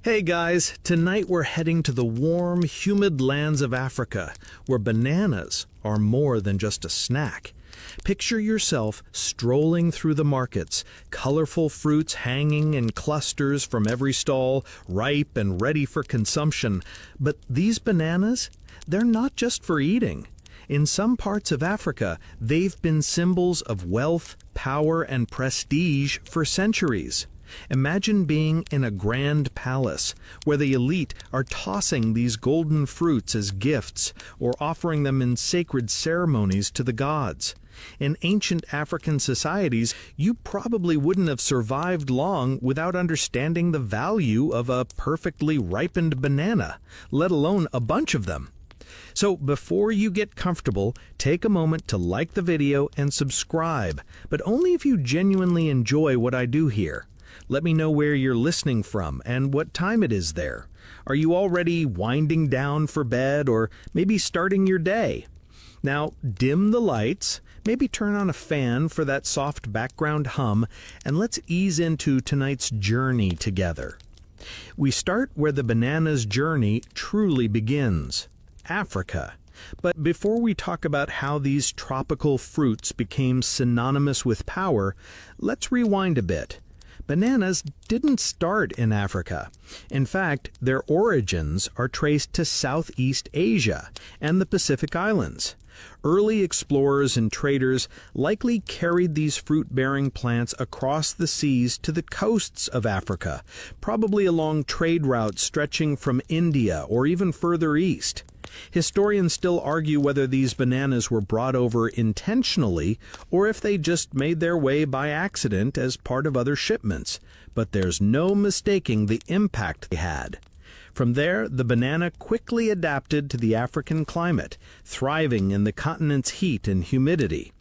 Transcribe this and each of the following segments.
Hey guys, tonight we're heading to the warm, humid lands of Africa, where bananas are more than just a snack. Picture yourself strolling through the markets, colorful fruits hanging in clusters from every stall, ripe and ready for consumption. But these bananas, they're not just for eating. In some parts of Africa, they've been symbols of wealth, power, and prestige for centuries. Imagine being in a grand palace where the elite are tossing these golden fruits as gifts or offering them in sacred ceremonies to the gods. In ancient African societies, you probably wouldn't have survived long without understanding the value of a perfectly ripened banana, let alone a bunch of them. So before you get comfortable, take a moment to like the video and subscribe, but only if you genuinely enjoy what I do here. Let me know where you're listening from and what time it is there. Are you already winding down for bed or maybe starting your day? Now, dim the lights, maybe turn on a fan for that soft background hum, and let's ease into tonight's journey together. We start where the banana's journey truly begins, Africa. But before we talk about how these tropical fruits became synonymous with power, let's rewind a bit. Bananas didn't start in Africa. In fact, their origins are traced to Southeast Asia and the Pacific Islands. Early explorers and traders likely carried these fruit-bearing plants across the seas to the coasts of Africa, probably along trade routes stretching from India or even further east. Historians still argue whether these bananas were brought over intentionally or if they just made their way by accident as part of other shipments, but there's no mistaking the impact they had. From there, the banana quickly adapted to the African climate, thriving in the continent's heat and humidity.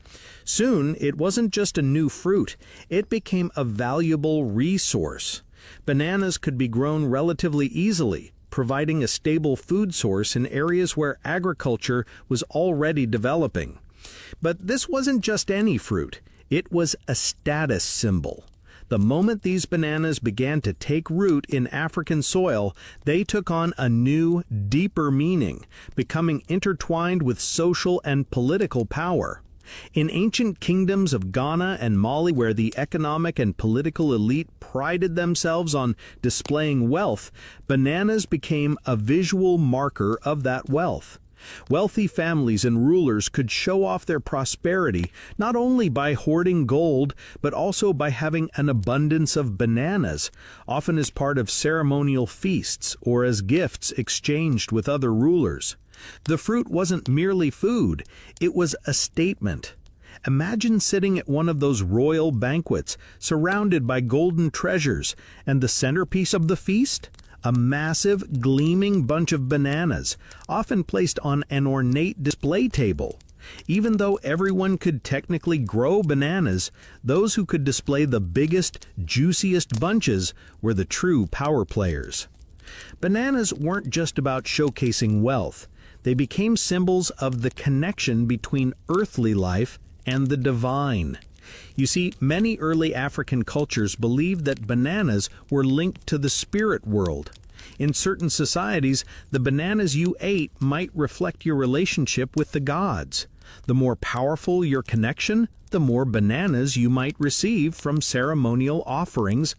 Soon, it wasn't just a new fruit, it became a valuable resource. Bananas could be grown relatively easily, providing a stable food source in areas where agriculture was already developing. But this wasn't just any fruit, it was a status symbol. The moment these bananas began to take root in African soil, they took on a new, deeper meaning, becoming intertwined with social and political power. In ancient kingdoms of Ghana and Mali, where the economic and political elite prided themselves on displaying wealth, bananas became a visual marker of that wealth. Wealthy families and rulers could show off their prosperity not only by hoarding gold, but also by having an abundance of bananas, often as part of ceremonial feasts or as gifts exchanged with other rulers. The fruit wasn't merely food, it was a statement. Imagine sitting at one of those royal banquets, surrounded by golden treasures, and the centerpiece of the feast? A massive, gleaming bunch of bananas, often placed on an ornate display table. Even though everyone could technically grow bananas, those who could display the biggest, juiciest bunches were the true power players. Bananas weren't just about showcasing wealth. They became symbols of the connection between earthly life and the divine. You see, many early African cultures believed that bananas were linked to the spirit world. In certain societies, the bananas you ate might reflect your relationship with the gods. The more powerful your connection, the more bananas you might receive from ceremonial offerings.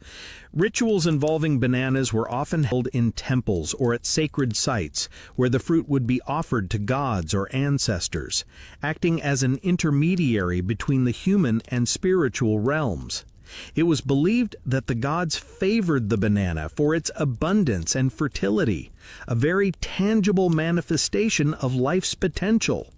Rituals involving bananas were often held in temples or at sacred sites, where the fruit would be offered to gods or ancestors, acting as an intermediary between the human and spiritual realms. It was believed that the gods favored the banana for its abundance and fertility, a very tangible manifestation of life's potential.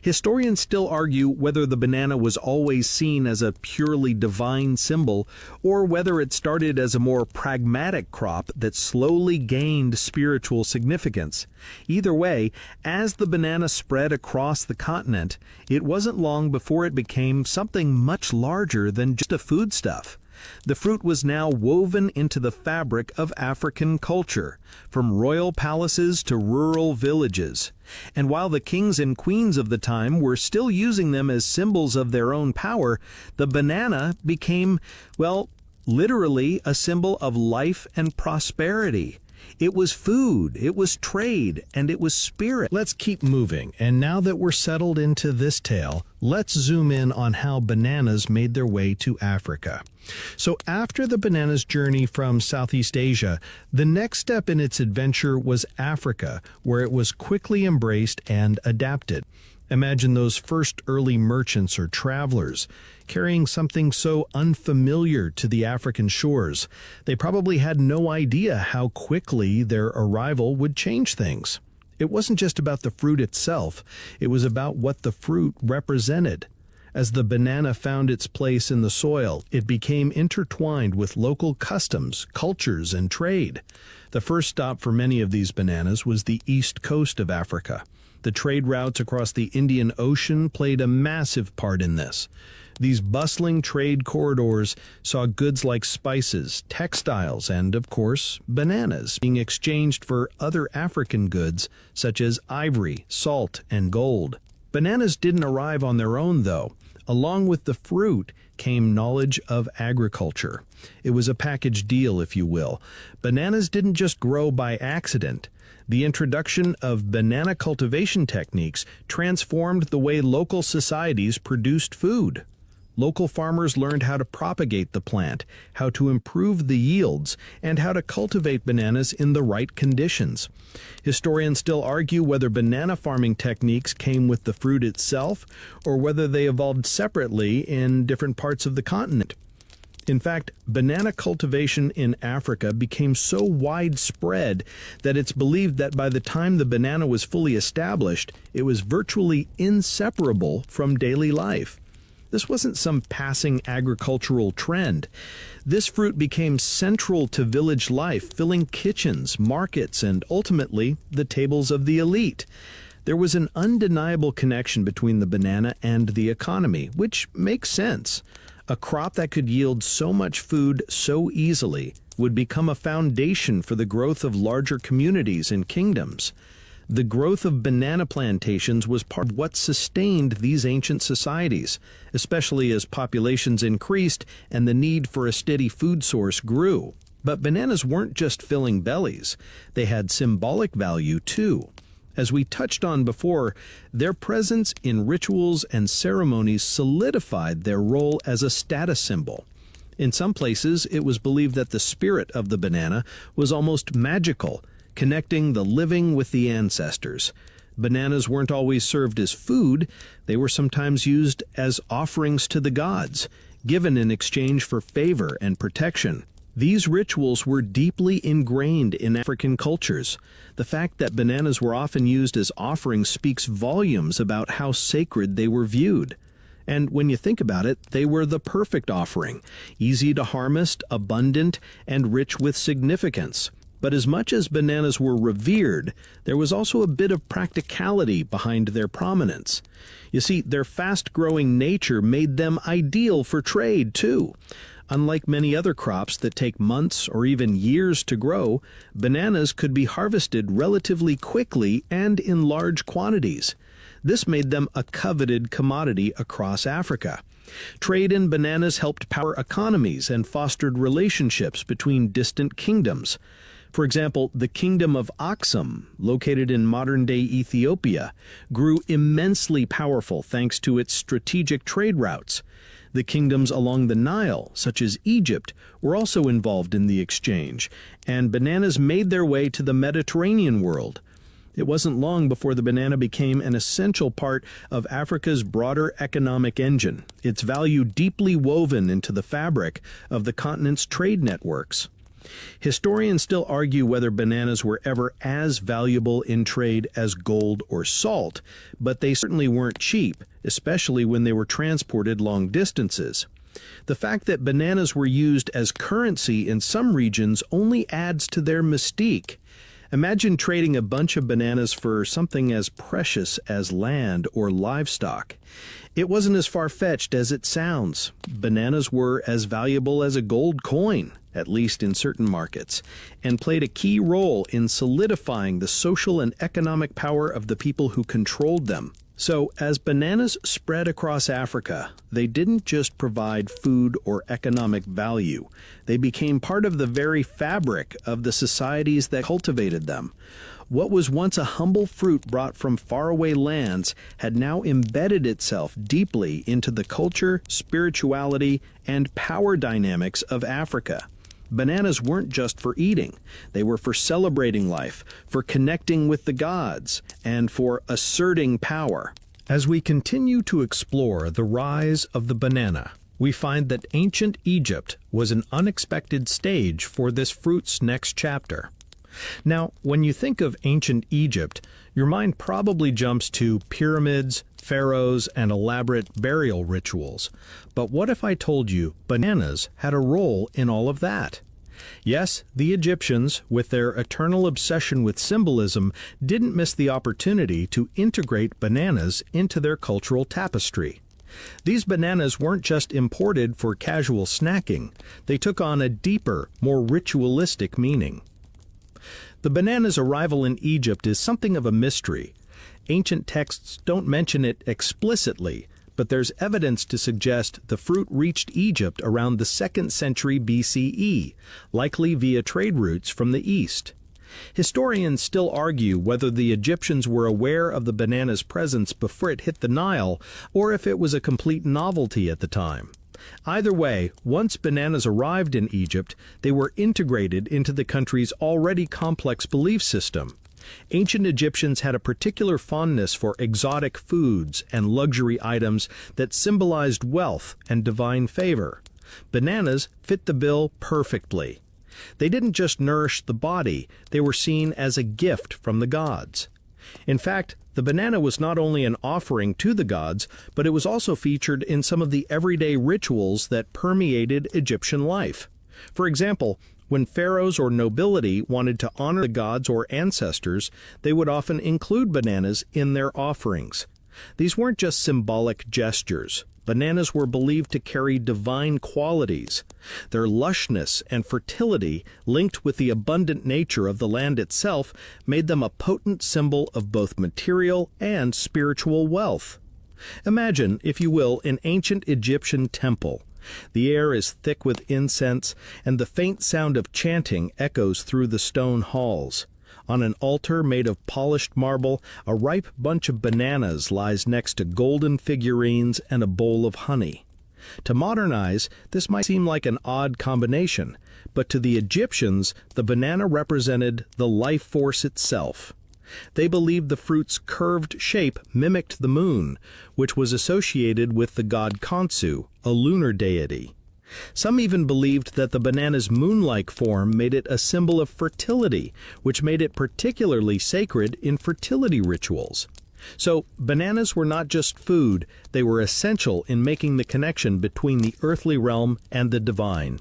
Historians still argue whether the banana was always seen as a purely divine symbol or whether it started as a more pragmatic crop that slowly gained spiritual significance. Either way, as the banana spread across the continent, it wasn't long before it became something much larger than just a foodstuff. The fruit was now woven into the fabric of African culture, from royal palaces to rural villages. And while the kings and queens of the time were still using them as symbols of their own power, the banana became, well, literally a symbol of life and prosperity. It was food, it was trade, and it was spirit. Let's keep moving, and now that we're settled into this tale, let's zoom in on how bananas made their way to Africa. So after the bananas' journey from Southeast Asia, the next step in its adventure was Africa, where it was quickly embraced and adapted. Imagine those first early merchants or travelers carrying something so unfamiliar to the African shores. They probably had no idea how quickly their arrival would change things. It wasn't just about the fruit itself, it was about what the fruit represented. As the banana found its place in the soil, it became intertwined with local customs, cultures, and trade. The first stop for many of these bananas was the east coast of Africa. The trade routes across the Indian Ocean played a massive part in this. These bustling trade corridors saw goods like spices, textiles, and, of course, bananas being exchanged for other African goods such as ivory, salt, and gold. Bananas didn't arrive on their own, though. Along with the fruit came knowledge of agriculture. It was a package deal, if you will. Bananas didn't just grow by accident. The introduction of banana cultivation techniques transformed the way local societies produced food. Local farmers learned how to propagate the plant, how to improve the yields, and how to cultivate bananas in the right conditions. Historians still argue whether banana farming techniques came with the fruit itself or whether they evolved separately in different parts of the continent. In fact, banana cultivation in Africa became so widespread that it's believed that by the time the banana was fully established, it was virtually inseparable from daily life. This wasn't some passing agricultural trend. This fruit became central to village life, filling kitchens, markets, and ultimately the tables of the elite. There was an undeniable connection between the banana and the economy, which makes sense. A crop that could yield so much food so easily would become a foundation for the growth of larger communities and kingdoms. The growth of banana plantations was part of what sustained these ancient societies, especially as populations increased and the need for a steady food source grew. But bananas weren't just filling bellies. They had symbolic value too. As we touched on before, their presence in rituals and ceremonies solidified their role as a status symbol. In some places, it was believed that the spirit of the banana was almost magical, connecting the living with the ancestors. Bananas weren't always served as food. They were sometimes used as offerings to the gods, given in exchange for favor and protection. These rituals were deeply ingrained in African cultures. The fact that bananas were often used as offerings speaks volumes about how sacred they were viewed. And when you think about it, they were the perfect offering, easy to harvest, abundant, and rich with significance. But as much as bananas were revered, there was also a bit of practicality behind their prominence. You see, their fast-growing nature made them ideal for trade, too. Unlike many other crops that take months or even years to grow, bananas could be harvested relatively quickly and in large quantities. This made them a coveted commodity across Africa. Trade in bananas helped power economies and fostered relationships between distant kingdoms. For example, the Kingdom of Aksum, located in modern-day Ethiopia, grew immensely powerful thanks to its strategic trade routes. The kingdoms along the Nile, such as Egypt, were also involved in the exchange, and bananas made their way to the Mediterranean world. It wasn't long before the banana became an essential part of Africa's broader economic engine, its value deeply woven into the fabric of the continent's trade networks. Historians still argue whether bananas were ever as valuable in trade as gold or salt, but they certainly weren't cheap, especially when they were transported long distances. The fact that bananas were used as currency in some regions only adds to their mystique. Imagine trading a bunch of bananas for something as precious as land or livestock. It wasn't as far-fetched as it sounds. Bananas were as valuable as a gold coin, at least in certain markets, and played a key role in solidifying the social and economic power of the people who controlled them. So, as bananas spread across Africa, they didn't just provide food or economic value. They became part of the very fabric of the societies that cultivated them. What was once a humble fruit brought from faraway lands had now embedded itself deeply into the culture, spirituality, and power dynamics of Africa. Bananas weren't just for eating. They were for celebrating life, for connecting with the gods, and for asserting power. As we continue to explore the rise of the banana, we find that ancient Egypt was an unexpected stage for this fruit's next chapter. Now, when you think of ancient Egypt, your mind probably jumps to pyramids, pharaohs, and elaborate burial rituals. But what if I told you bananas had a role in all of that? Yes, the Egyptians, with their eternal obsession with symbolism, didn't miss the opportunity to integrate bananas into their cultural tapestry. These bananas weren't just imported for casual snacking. They took on a deeper, more ritualistic meaning. The banana's arrival in Egypt is something of a mystery. Ancient texts don't mention it explicitly, but there's evidence to suggest the fruit reached Egypt around the 2nd century BCE, likely via trade routes from the east. Historians still argue whether the Egyptians were aware of the banana's presence before it hit the Nile, or if it was a complete novelty at the time. Either way, once bananas arrived in Egypt, they were integrated into the country's already complex belief system. Ancient Egyptians had a particular fondness for exotic foods and luxury items that symbolized wealth and divine favor. Bananas fit the bill perfectly. They didn't just nourish the body, they were seen as a gift from the gods. In fact, the banana was not only an offering to the gods, but it was also featured in some of the everyday rituals that permeated Egyptian life. For example, when pharaohs or nobility wanted to honor the gods or ancestors, they would often include bananas in their offerings. These weren't just symbolic gestures. Bananas were believed to carry divine qualities. Their lushness and fertility, linked with the abundant nature of the land itself, made them a potent symbol of both material and spiritual wealth. Imagine, if you will, an ancient Egyptian temple. The air is thick with incense, and the faint sound of chanting echoes through the stone halls. On an altar made of polished marble, a ripe bunch of bananas lies next to golden figurines and a bowl of honey. To modern eyes, this might seem like an odd combination, but to the Egyptians, the banana represented the life force itself. They believed the fruit's curved shape mimicked the moon, which was associated with the god Khonsu, a lunar deity. Some even believed that the banana's moon-like form made it a symbol of fertility, which made it particularly sacred in fertility rituals. So, bananas were not just food, they were essential in making the connection between the earthly realm and the divine.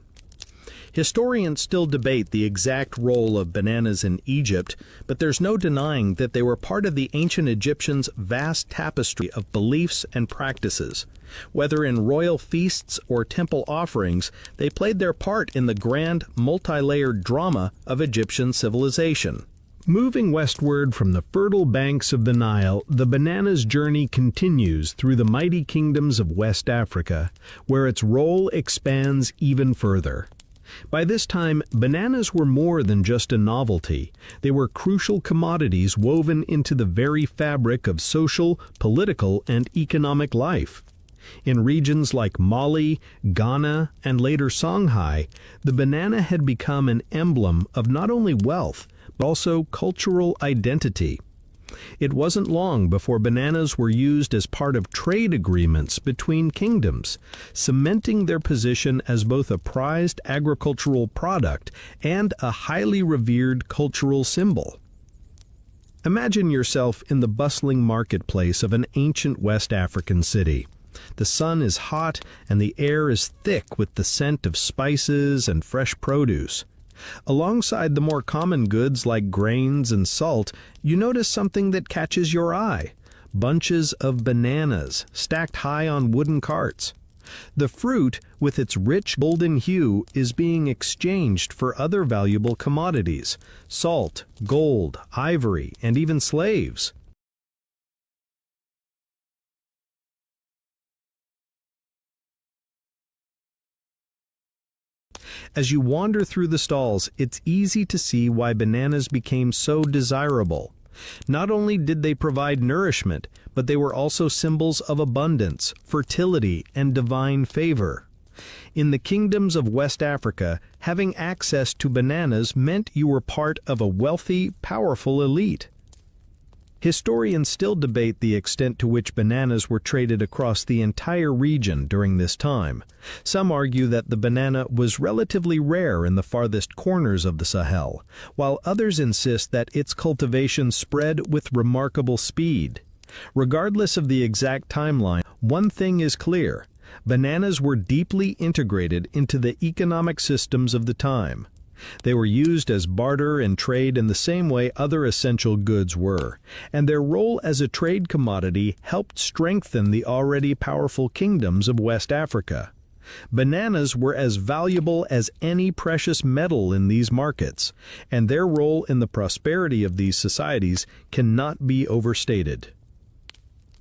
Historians still debate the exact role of bananas in Egypt, but there's no denying that they were part of the ancient Egyptians' vast tapestry of beliefs and practices. Whether in royal feasts or temple offerings, they played their part in the grand, multi-layered drama of Egyptian civilization. Moving westward from the fertile banks of the Nile, the banana's journey continues through the mighty kingdoms of West Africa, where its role expands even further. By this time, bananas were more than just a novelty. They were crucial commodities woven into the very fabric of social, political, and economic life. In regions like Mali, Ghana, and later Songhai, the banana had become an emblem of not only wealth, but also cultural identity. It wasn't long before bananas were used as part of trade agreements between kingdoms, cementing their position as both a prized agricultural product and a highly revered cultural symbol. Imagine yourself in the bustling marketplace of an ancient West African city. The sun is hot and the air is thick with the scent of spices and fresh produce. Alongside the more common goods like grains and salt, you notice something that catches your eye: bunches of bananas stacked high on wooden carts. The fruit, with its rich golden hue, is being exchanged for other valuable commodities: salt, gold, ivory, and even slaves. As you wander through the stalls, it's easy to see why bananas became so desirable. Not only did they provide nourishment, but they were also symbols of abundance, fertility, and divine favor. In the kingdoms of West Africa, having access to bananas meant you were part of a wealthy, powerful elite. Historians still debate the extent to which bananas were traded across the entire region during this time. Some argue that the banana was relatively rare in the farthest corners of the Sahel, while others insist that its cultivation spread with remarkable speed. Regardless of the exact timeline, one thing is clear: bananas were deeply integrated into the economic systems of the time. They were used as barter and trade in the same way other essential goods were, and their role as a trade commodity helped strengthen the already powerful kingdoms of West Africa. Bananas were as valuable as any precious metal in these markets, and their role in the prosperity of these societies cannot be overstated.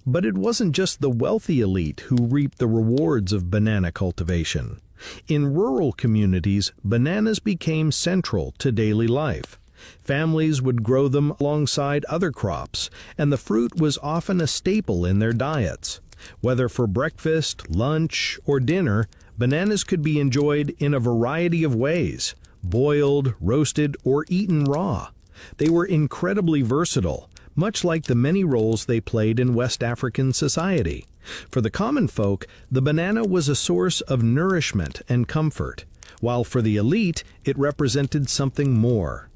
But it wasn't just the wealthy elite who reaped the rewards of banana cultivation. In rural communities, bananas became central to daily life. Families would grow them alongside other crops, and the fruit was often a staple in their diets. Whether for breakfast, lunch, or dinner, bananas could be enjoyed in a variety of ways: boiled, roasted, or eaten raw. They were incredibly versatile, much like the many roles they played in West African society. For the common folk, the banana was a source of nourishment and comfort, while for the elite, it represented something more.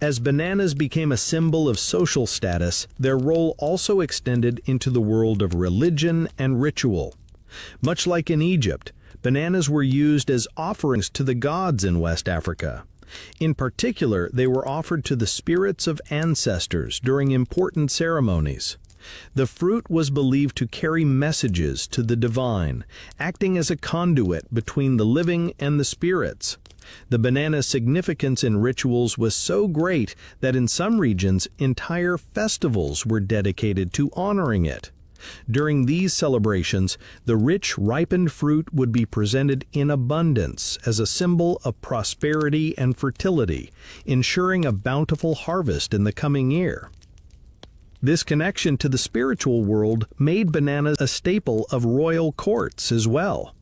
As bananas became a symbol of social status, their role also extended into the world of religion and ritual. Much like in Egypt, bananas were used as offerings to the gods in West Africa. In particular, they were offered to the spirits of ancestors during important ceremonies. The fruit was believed to carry messages to the divine, acting as a conduit between the living and the spirits. The banana's significance in rituals was so great that in some regions, entire festivals were dedicated to honoring it. During these celebrations, the rich, ripened fruit would be presented in abundance as a symbol of prosperity and fertility, ensuring a bountiful harvest in the coming year. This connection to the spiritual world made bananas a staple of royal courts as well.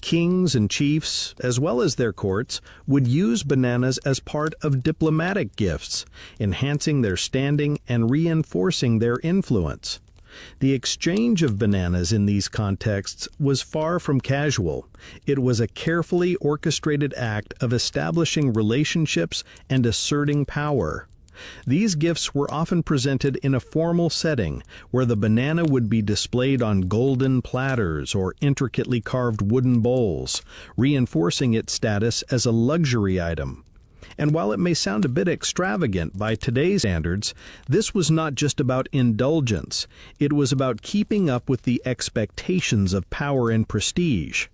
Kings and chiefs, as well as their courts, would use bananas as part of diplomatic gifts, enhancing their standing and reinforcing their influence. The exchange of bananas in these contexts was far from casual. It was a carefully orchestrated act of establishing relationships and asserting power. These gifts were often presented in a formal setting, where the banana would be displayed on golden platters or intricately carved wooden bowls, reinforcing its status as a luxury item. And while it may sound a bit extravagant by today's standards, this was not just about indulgence. It was about keeping up with the expectations of power and prestige.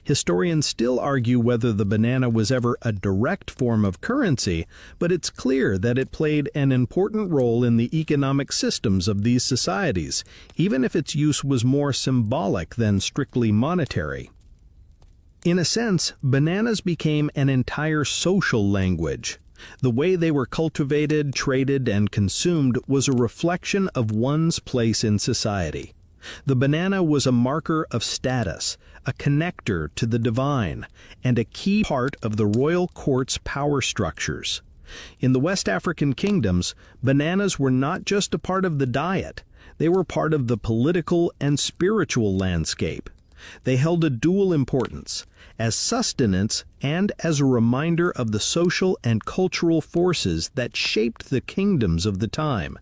Historians still argue whether the banana was ever a direct form of currency, but it's clear that it played an important role in the economic systems of these societies, even if its use was more symbolic than strictly monetary. In a sense, bananas became an entire social language. The way they were cultivated, traded, and consumed was a reflection of one's place in society. The banana was a marker of status, a connector to the divine, and a key part of the royal court's power structures. In the West African kingdoms, bananas were not just a part of the diet, they were part of the political and spiritual landscape. They held a dual importance, as sustenance and as a reminder of the social and cultural forces that shaped the kingdoms of the time.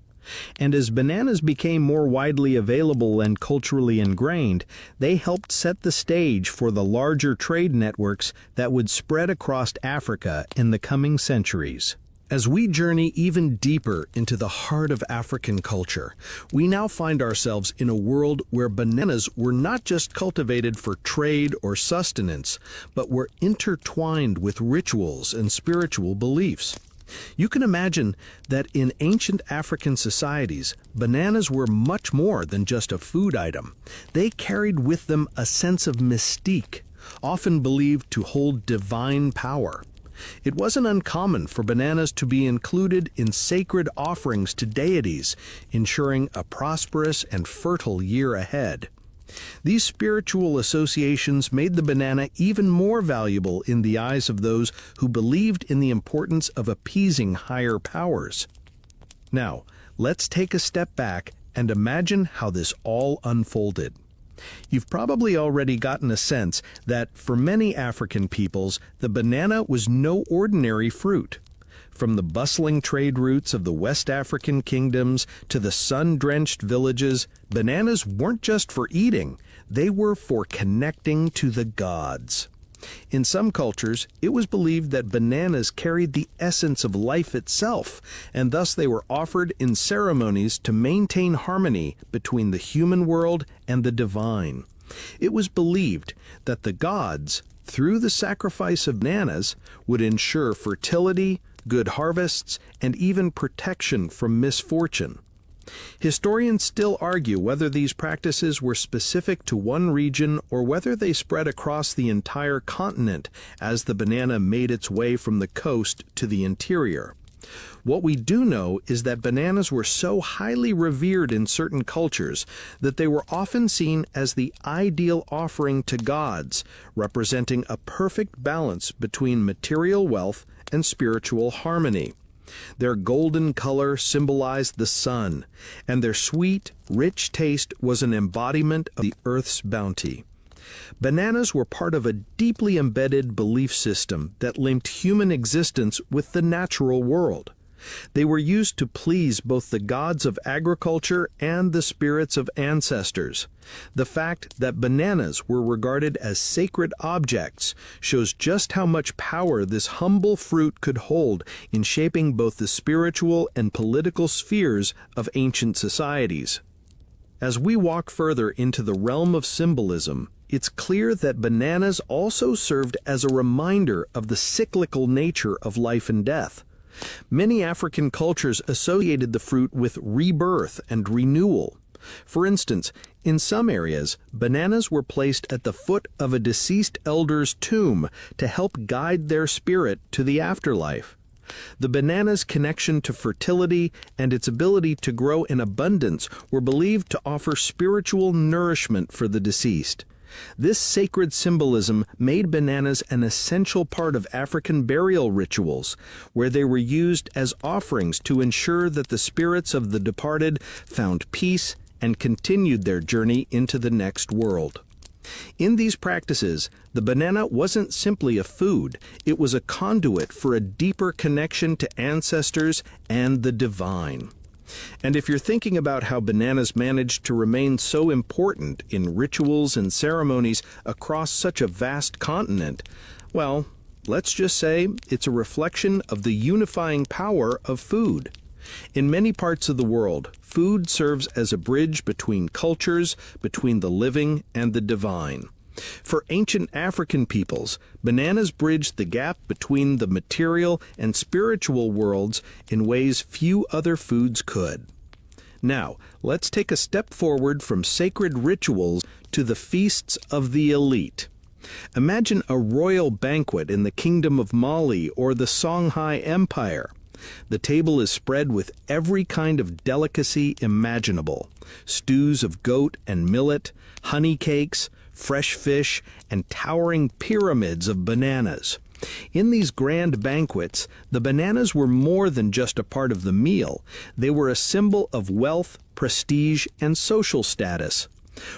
And as bananas became more widely available and culturally ingrained, they helped set the stage for the larger trade networks that would spread across Africa in the coming centuries. As we journey even deeper into the heart of African culture, we now find ourselves in a world where bananas were not just cultivated for trade or sustenance, but were intertwined with rituals and spiritual beliefs. You can imagine that in ancient African societies, bananas were much more than just a food item. They carried with them a sense of mystique, often believed to hold divine power. It wasn't uncommon for bananas to be included in sacred offerings to deities, ensuring a prosperous and fertile year ahead. These spiritual associations made the banana even more valuable in the eyes of those who believed in the importance of appeasing higher powers. Now, let's take a step back and imagine how this all unfolded. You've probably already gotten a sense that for many African peoples, the banana was no ordinary fruit. From the bustling trade routes of the West African kingdoms to the sun-drenched villages, bananas weren't just for eating, they were for connecting to the gods. In some cultures, it was believed that bananas carried the essence of life itself, and thus they were offered in ceremonies to maintain harmony between the human world and the divine. It was believed that the gods, through the sacrifice of bananas, would ensure fertility, good harvests, and even protection from misfortune. Historians still argue whether these practices were specific to one region or whether they spread across the entire continent as the banana made its way from the coast to the interior. What we do know is that bananas were so highly revered in certain cultures that they were often seen as the ideal offering to gods, representing a perfect balance between material wealth and spiritual harmony. Their golden color symbolized the sun, and their sweet, rich taste was an embodiment of the earth's bounty. Bananas were part of a deeply embedded belief system that linked human existence with the natural world. They were used to please both the gods of agriculture and the spirits of ancestors. The fact that bananas were regarded as sacred objects shows just how much power this humble fruit could hold in shaping both the spiritual and political spheres of ancient societies. As we walk further into the realm of symbolism, it's clear that bananas also served as a reminder of the cyclical nature of life and death. Many African cultures associated the fruit with rebirth and renewal. For instance, in some areas, bananas were placed at the foot of a deceased elder's tomb to help guide their spirit to the afterlife. The banana's connection to fertility and its ability to grow in abundance were believed to offer spiritual nourishment for the deceased. This sacred symbolism made bananas an essential part of African burial rituals, where they were used as offerings to ensure that the spirits of the departed found peace and continued their journey into the next world. In these practices, the banana wasn't simply a food, it was a conduit for a deeper connection to ancestors and the divine. And if you're thinking about how bananas managed to remain so important in rituals and ceremonies across such a vast continent, well, let's just say it's a reflection of the unifying power of food. In many parts of the world, food serves as a bridge between cultures, between the living and the divine. For ancient African peoples, bananas bridged the gap between the material and spiritual worlds in ways few other foods could. Now, let's take a step forward from sacred rituals to the feasts of the elite. Imagine a royal banquet in the Kingdom of Mali or the Songhai Empire. The table is spread with every kind of delicacy imaginable: stews of goat and millet, honey cakes, fresh fish, and towering pyramids of bananas. In these grand banquets, the bananas were more than just a part of the meal. They were a symbol of wealth, prestige, and social status.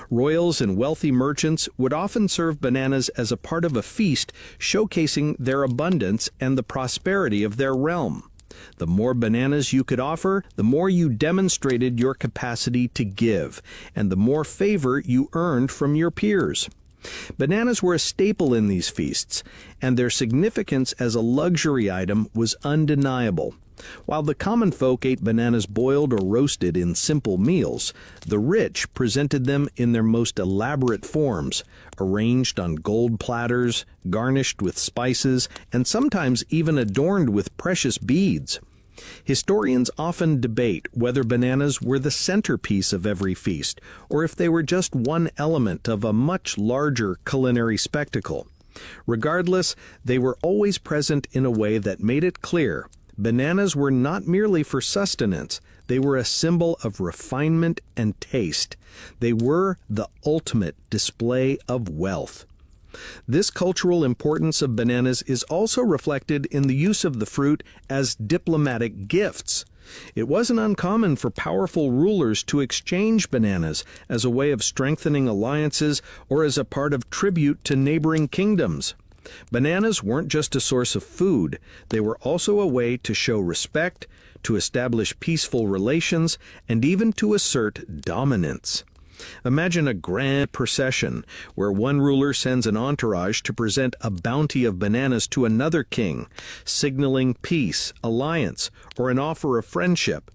Royals and wealthy merchants would often serve bananas as a part of a feast, showcasing their abundance and the prosperity of their realm. The more bananas you could offer, the more you demonstrated your capacity to give, and the more favor you earned from your peers. Bananas were a staple in these feasts, and their significance as a luxury item was undeniable. While the common folk ate bananas boiled or roasted in simple meals, the rich presented them in their most elaborate forms, arranged on gold platters, garnished with spices, and sometimes even adorned with precious beads. Historians often debate whether bananas were the centerpiece of every feast, or if they were just one element of a much larger culinary spectacle. Regardless, they were always present in a way that made it clear bananas were not merely for sustenance, they were a symbol of refinement and taste. They were the ultimate display of wealth. This cultural importance of bananas is also reflected in the use of the fruit as diplomatic gifts. It wasn't uncommon for powerful rulers to exchange bananas as a way of strengthening alliances or as a part of tribute to neighboring kingdoms. Bananas weren't just a source of food, they were also a way to show respect, to establish peaceful relations, and even to assert dominance. Imagine a grand procession where one ruler sends an entourage to present a bounty of bananas to another king, signaling peace, alliance, or an offer of friendship.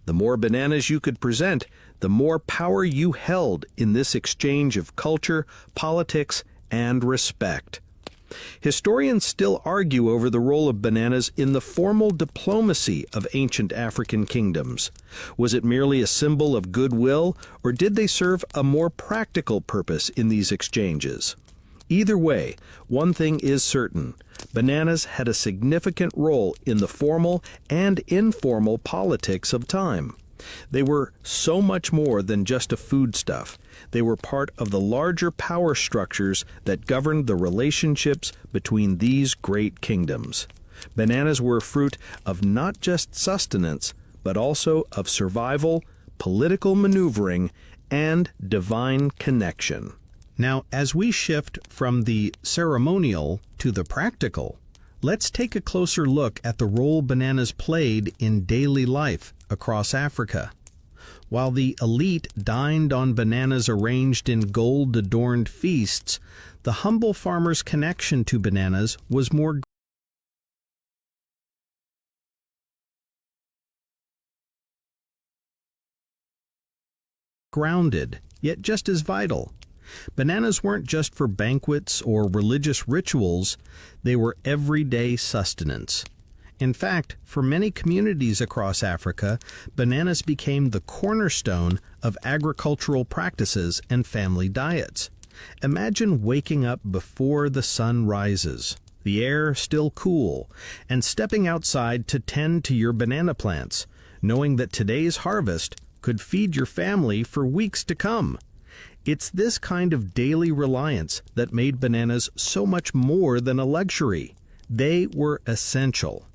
The more bananas you could present, the more power you held in this exchange of culture, politics, and respect. Historians still argue over the role of bananas in the formal diplomacy of ancient African kingdoms. Was it merely a symbol of goodwill, or did they serve a more practical purpose in these exchanges? Either way, one thing is certain: bananas had a significant role in the formal and informal politics of time. They were so much more than just a foodstuff. They were part of the larger power structures that governed the relationships between these great kingdoms. Bananas were a fruit of not just sustenance, but also of survival, political maneuvering, and divine connection. Now, as we shift from the ceremonial to the practical, let's take a closer look at the role bananas played in daily life across Africa. While the elite dined on bananas arranged in gold-adorned feasts, the humble farmer's connection to bananas was more grounded, yet just as vital. Bananas weren't just for banquets or religious rituals, they were everyday sustenance. In fact, for many communities across Africa, bananas became the cornerstone of agricultural practices and family diets. Imagine waking up before the sun rises, the air still cool, and stepping outside to tend to your banana plants, knowing that today's harvest could feed your family for weeks to come. It's this kind of daily reliance that made bananas so much more than a luxury. They were essential.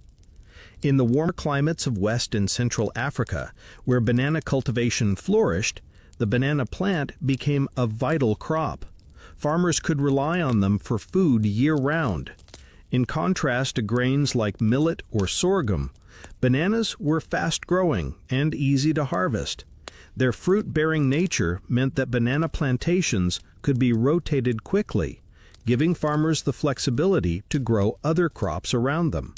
In the warmer climates of West and Central Africa, where banana cultivation flourished, the banana plant became a vital crop. Farmers could rely on them for food year-round. In contrast to grains like millet or sorghum, bananas were fast-growing and easy to harvest. Their fruit-bearing nature meant that banana plantations could be rotated quickly, giving farmers the flexibility to grow other crops around them.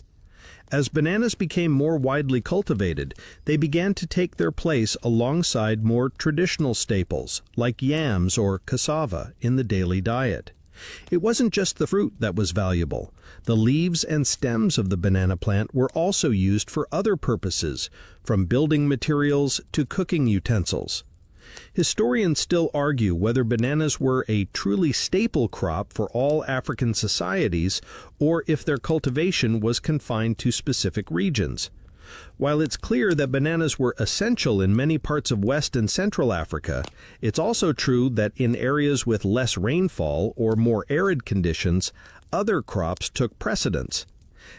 As bananas became more widely cultivated, they began to take their place alongside more traditional staples, like yams or cassava, in the daily diet. It wasn't just the fruit that was valuable. The leaves and stems of the banana plant were also used for other purposes, from building materials to cooking utensils. Historians still argue whether bananas were a truly staple crop for all African societies or if their cultivation was confined to specific regions. While it's clear that bananas were essential in many parts of West and Central Africa, it's also true that in areas with less rainfall or more arid conditions, other crops took precedence.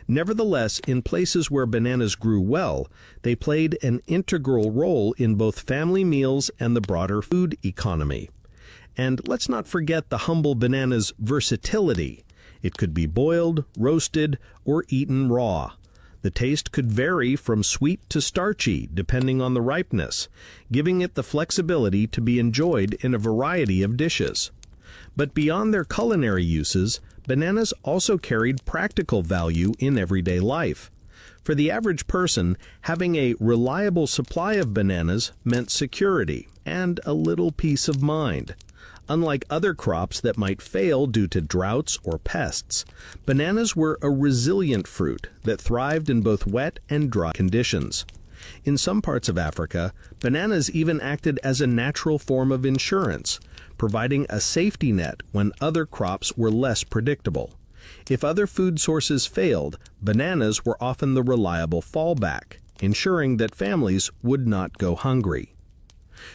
Nevertheless, in places where bananas grew well, they played an integral role in both family meals and the broader food economy. And let's not forget the humble banana's versatility. It could be boiled, roasted, or eaten raw. The taste could vary from sweet to starchy, depending on the ripeness, giving it the flexibility to be enjoyed in a variety of dishes. But beyond their culinary uses, bananas also carried practical value in everyday life. For the average person, having a reliable supply of bananas meant security and a little peace of mind. Unlike other crops that might fail due to droughts or pests, bananas were a resilient fruit that thrived in both wet and dry conditions. In some parts of Africa, bananas even acted as a natural form of insurance, providing a safety net when other crops were less predictable. If other food sources failed, bananas were often the reliable fallback, ensuring that families would not go hungry.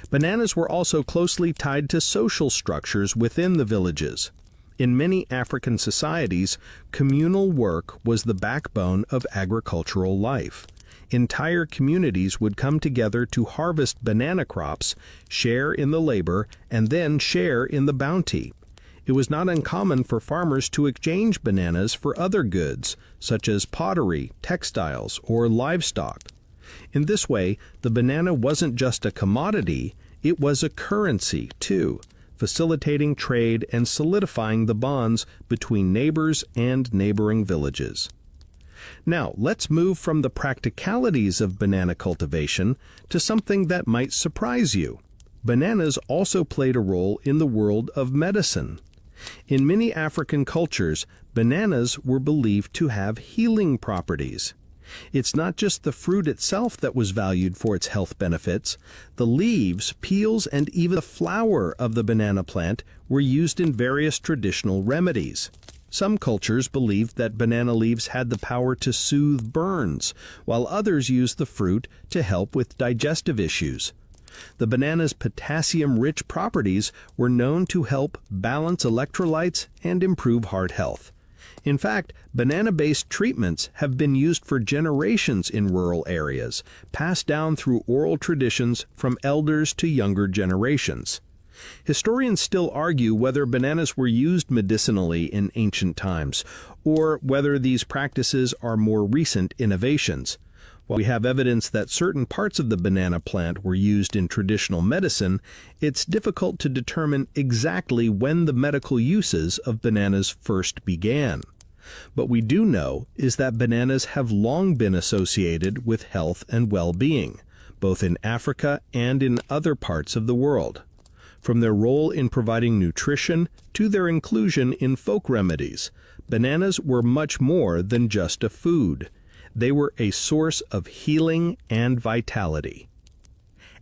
Bananas were also closely tied to social structures within the villages. In many African societies, communal work was the backbone of agricultural life. Entire communities would come together to harvest banana crops, share in the labor, and then share in the bounty. It was not uncommon for farmers to exchange bananas for other goods, such as pottery, textiles, or livestock. In this way, the banana wasn't just a commodity, it was a currency, too, facilitating trade and solidifying the bonds between neighbors and neighboring villages. Now, let's move from the practicalities of banana cultivation to something that might surprise you. Bananas also played a role in the world of medicine. In many African cultures, bananas were believed to have healing properties. It's not just the fruit itself that was valued for its health benefits. The leaves, peels, and even the flower of the banana plant were used in various traditional remedies. Some cultures believed that banana leaves had the power to soothe burns, while others used the fruit to help with digestive issues. The banana's potassium-rich properties were known to help balance electrolytes and improve heart health. In fact, banana-based treatments have been used for generations in rural areas, passed down through oral traditions from elders to younger generations. Historians still argue whether bananas were used medicinally in ancient times, or whether these practices are more recent innovations. While we have evidence that certain parts of the banana plant were used in traditional medicine, it's difficult to determine exactly when the medical uses of bananas first began. What we do know is that bananas have long been associated with health and well-being, both in Africa and in other parts of the world. From their role in providing nutrition to their inclusion in folk remedies, bananas were much more than just a food. They were a source of healing and vitality.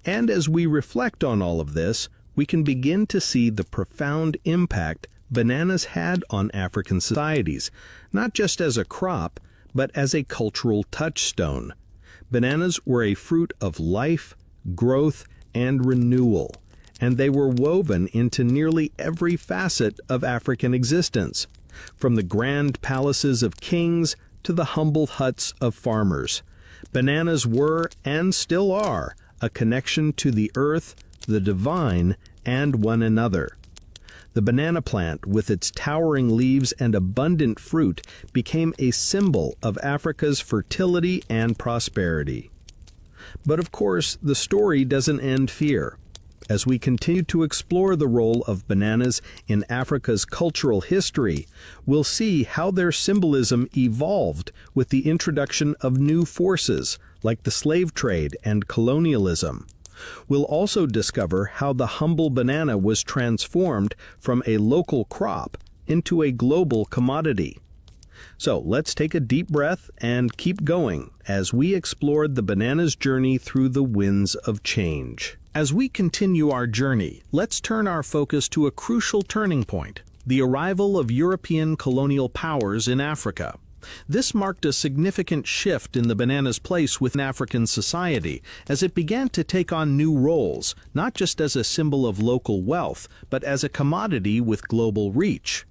And as we reflect on all of this, we can begin to see the profound impact bananas had on African societies, not just as a crop, but as a cultural touchstone. Bananas were a fruit of life, growth, and renewal, and they were woven into nearly every facet of African existence, from the grand palaces of kings to the humble huts of farmers. Bananas were, and still are, a connection to the earth, the divine, and one another. The banana plant, with its towering leaves and abundant fruit, became a symbol of Africa's fertility and prosperity. But of course, the story doesn't end here. As we continue to explore the role of bananas in Africa's cultural history, we'll see how their symbolism evolved with the introduction of new forces like the slave trade and colonialism. We'll also discover how the humble banana was transformed from a local crop into a global commodity. So let's take a deep breath and keep going as we explore the banana's journey through the winds of change. As we continue our journey, let's turn our focus to a crucial turning point, the arrival of European colonial powers in Africa. This marked a significant shift in the banana's place within African society as it began to take on new roles, not just as a symbol of local wealth, but as a commodity with global reach.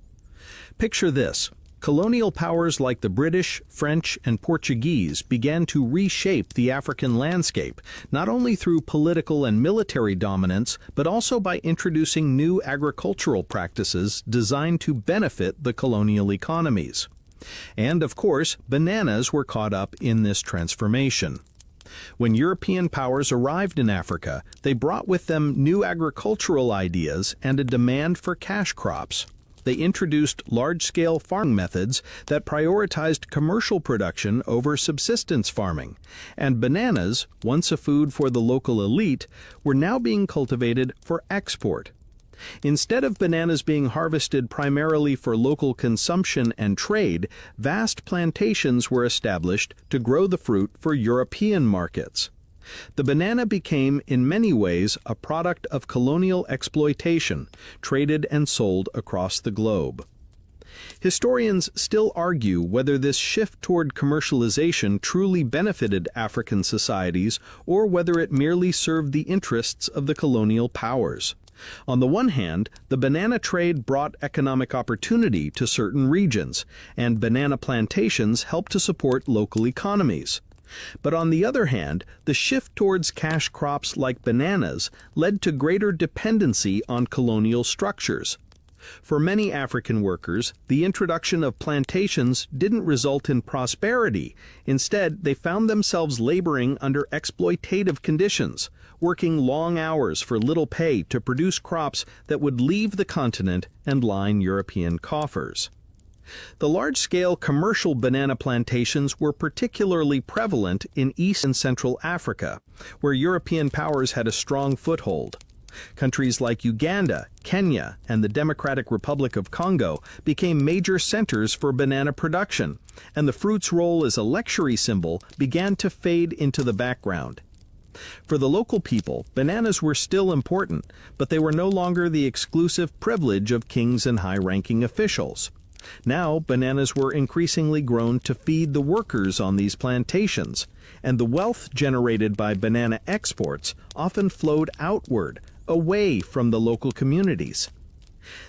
Picture this. Colonial powers like the British, French, and Portuguese began to reshape the African landscape, not only through political and military dominance, but also by introducing new agricultural practices designed to benefit the colonial economies. And, of course, bananas were caught up in this transformation. When European powers arrived in Africa, they brought with them new agricultural ideas and a demand for cash crops. They introduced large-scale farming methods that prioritized commercial production over subsistence farming, and bananas, once a food for the local elite, were now being cultivated for export. Instead of bananas being harvested primarily for local consumption and trade, vast plantations were established to grow the fruit for European markets. The banana became, in many ways, a product of colonial exploitation, traded and sold across the globe. Historians still argue whether this shift toward commercialization truly benefited African societies or whether it merely served the interests of the colonial powers. On the one hand, the banana trade brought economic opportunity to certain regions, and banana plantations helped to support local economies. But on the other hand, the shift towards cash crops like bananas led to greater dependency on colonial structures. For many African workers, the introduction of plantations didn't result in prosperity. Instead, they found themselves laboring under exploitative conditions, working long hours for little pay to produce crops that would leave the continent and line European coffers. The large-scale commercial banana plantations were particularly prevalent in East and Central Africa, where European powers had a strong foothold. Countries like Uganda, Kenya, and the Democratic Republic of Congo became major centers for banana production, and the fruit's role as a luxury symbol began to fade into the background. For the local people, bananas were still important, but they were no longer the exclusive privilege of kings and high-ranking officials. Now, bananas were increasingly grown to feed the workers on these plantations, and the wealth generated by banana exports often flowed outward, away from the local communities.